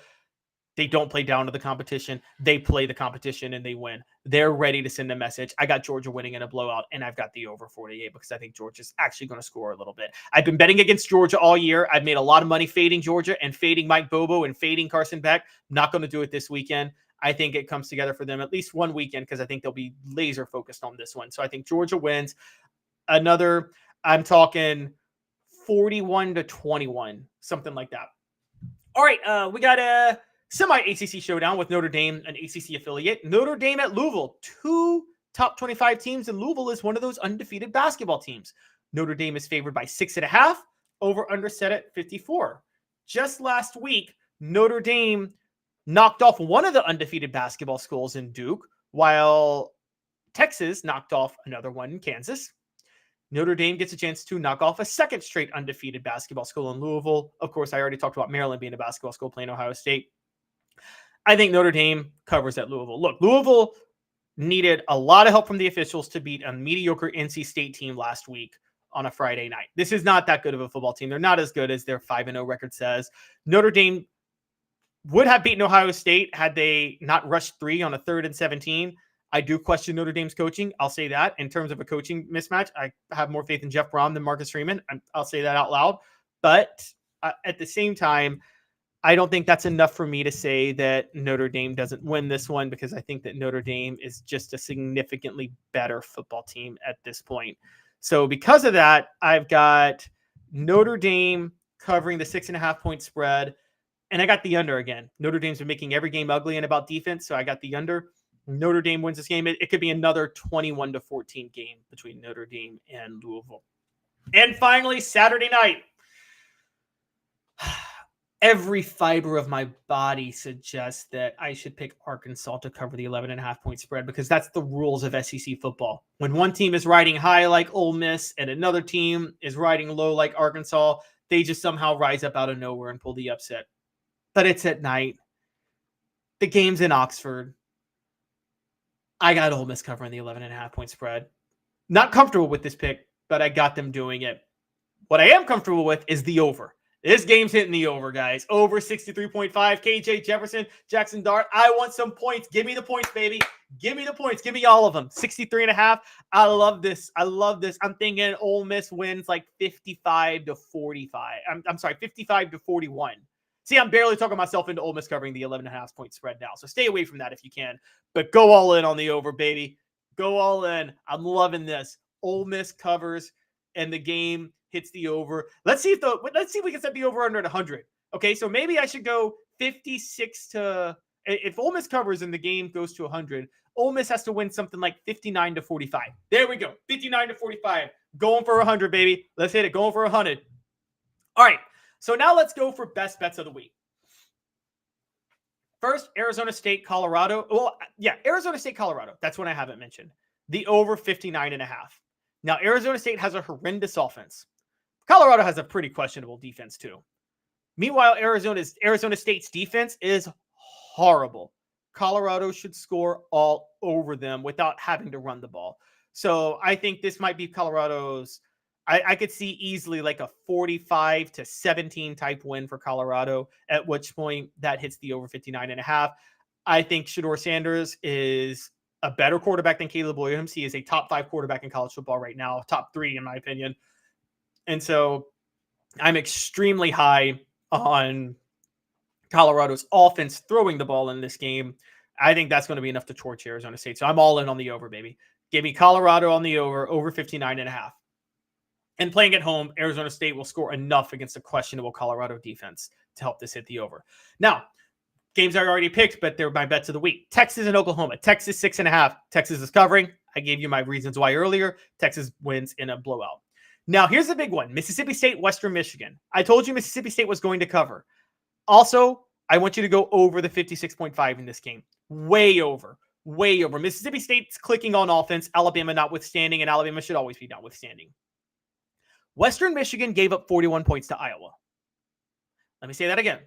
Speaker 1: they don't play down to the competition. They play the competition and they win. They're ready to send a message. I got Georgia winning in a blowout, and I've got the over 48 because I think Georgia's actually going to score a little bit. I've been betting against Georgia all year. I've made a lot of money fading Georgia and fading Mike Bobo and fading Carson Beck. Not going to do it this weekend. I think it comes together for them at least one weekend because I think they'll be laser focused on this one. So I think Georgia wins. I'm talking 41-21, something like that. All right, we got a semi-ACC showdown with Notre Dame, an ACC affiliate. Notre Dame at Louisville. 2 top 25 teams, and Louisville is one of those undefeated basketball teams. Notre Dame is favored by 6.5, over under set at 54. Just last week, Notre Dame knocked off one of the undefeated basketball schools in Duke, while Texas knocked off another one in Kansas. Notre Dame gets a chance to knock off a second straight undefeated basketball school in Louisville. Of course, I already talked about Maryland being a basketball school playing Ohio State. I think Notre Dame covers at Louisville. Look, Louisville needed a lot of help from the officials to beat a mediocre NC State team last week on a Friday night. This is not that good of a football team. They're not as good as their 5-0 record says. Notre Dame would have beaten Ohio State had they not rushed 3 on a 3rd and 17. I do question Notre Dame's coaching. I'll say that. In terms of a coaching mismatch, I have more faith in Jeff Brom than Marcus Freeman. I'll say that out loud. But at the same time, I don't think that's enough for me to say that Notre Dame doesn't win this one because I think that Notre Dame is just a significantly better football team at this point. So because of that, I've got Notre Dame covering the 6.5-point spread, and I got the under again. Notre Dame's been making every game ugly and about defense, so I got the under. Notre Dame wins this game. It could be another 21-14 game between Notre Dame and Louisville. And finally, Saturday night. Every fiber of my body suggests that I should pick Arkansas to cover the 11.5-point spread because that's the rules of SEC football. When one team is riding high like Ole Miss and another team is riding low like Arkansas, they just somehow rise up out of nowhere and pull the upset. But it's at night. The game's in Oxford. I got Ole Miss covering the 11.5-point spread. Not comfortable with this pick, but I got them doing it. What I am comfortable with is the over. This game's hitting the over, guys. Over 63.5. KJ Jefferson, Jackson Dart. I want some points. Give me the points, baby. Give me the points. Give me all of them. 63.5. I love this. I love this. I'm thinking Ole Miss wins like 55-45. I'm sorry, 55-41. See, I'm barely talking myself into Ole Miss covering the 11.5-point spread now. So stay away from that if you can. But go all in on the over, baby. Go all in. I'm loving this. Ole Miss covers, and the game hits the over. Let's see if we can set the over under at 100. Okay, so maybe I should go 56 to. If Ole Miss covers and the game goes to 100, Ole Miss has to win something like 59-45. There we go, 59-45. Going for 100, baby. Let's hit it. Going for 100. All right. So now let's go for best bets of the week. First, Arizona State, Colorado. Well, yeah, Arizona State, Colorado. That's one I haven't mentioned. The over 59.5. Now, Arizona State has a horrendous offense. Colorado has a pretty questionable defense too. Meanwhile, Arizona State's defense is horrible. Colorado should score all over them without having to run the ball. So I think this might be Colorado's. I could see easily like a 45-17 type win for Colorado, at which point that hits the over 59.5. I think Shedeur Sanders is a better quarterback than Caleb Williams. He is a top 5 quarterback in college football right now, top 3 in my opinion. And so I'm extremely high on Colorado's offense throwing the ball in this game. I think that's going to be enough to torch Arizona State. So I'm all in on the over, baby. Give me Colorado on the over 59.5. And playing at home, Arizona State will score enough against a questionable Colorado defense to help this hit the over. Now, games I already picked, but they're my bets of the week. Texas and Oklahoma. Texas 6.5. Texas is covering. I gave you my reasons why earlier. Texas wins in a blowout. Now, here's the big one. Mississippi State, Western Michigan. I told you Mississippi State was going to cover. Also, I want you to go over the 56.5 in this game. Way over. Way over. Mississippi State's clicking on offense, Alabama notwithstanding, and Alabama should always be notwithstanding. Western Michigan gave up 41 points to Iowa. Let me say that again.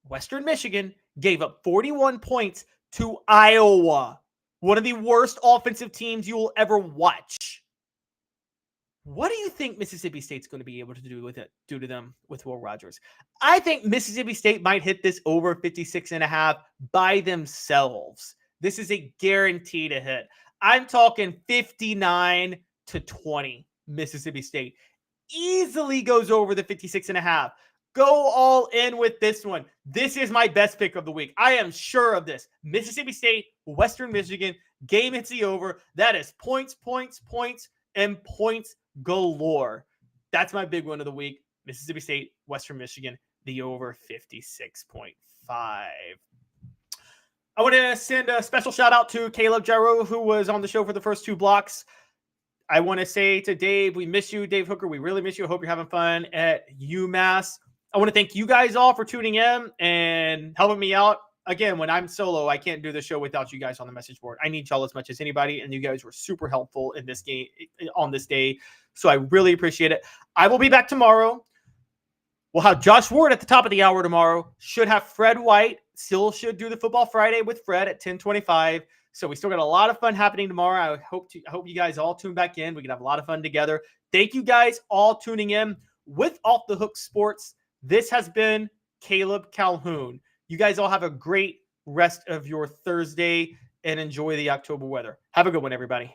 Speaker 1: Western Michigan gave up 41 points to Iowa, one of the worst offensive teams you will ever watch. What do you think Mississippi State's going to be able to do with it, due to them with Will Rogers? I think Mississippi State might hit this over 56.5 by themselves. This is a guarantee to hit. I'm talking 59-20 Mississippi State. Easily goes over the 56.5. Go all in with this one. This is my best pick of the week. I am sure of this. Mississippi State, Western Michigan, game hits the over. That is points, and points galore. That's my big one of the week. Mississippi State, Western Michigan, the over 56.5. I want to send a special shout out to Caleb Jarreau, who was on the show for the first 2 blocks. I want to say to Dave, we miss you, Dave Hooker. We really miss you. I hope you're having fun at UMass. I want to thank you guys all for tuning in and helping me out. Again, when I'm solo, I can't do the show without you guys on the message board. I need y'all as much as anybody, and you guys were super helpful in this game on this day. So I really appreciate it. I will be back tomorrow. We'll have Josh Ward at the top of the hour tomorrow. Should have Fred White. Still should do the Football Friday with Fred at 10:25. So we still got a lot of fun happening tomorrow. I hope you guys all tune back in. We can have a lot of fun together. Thank you guys all tuning in with Off the Hook Sports. This has been Caleb Calhoun. You guys all have a great rest of your Thursday and enjoy the October weather. Have a good one, everybody.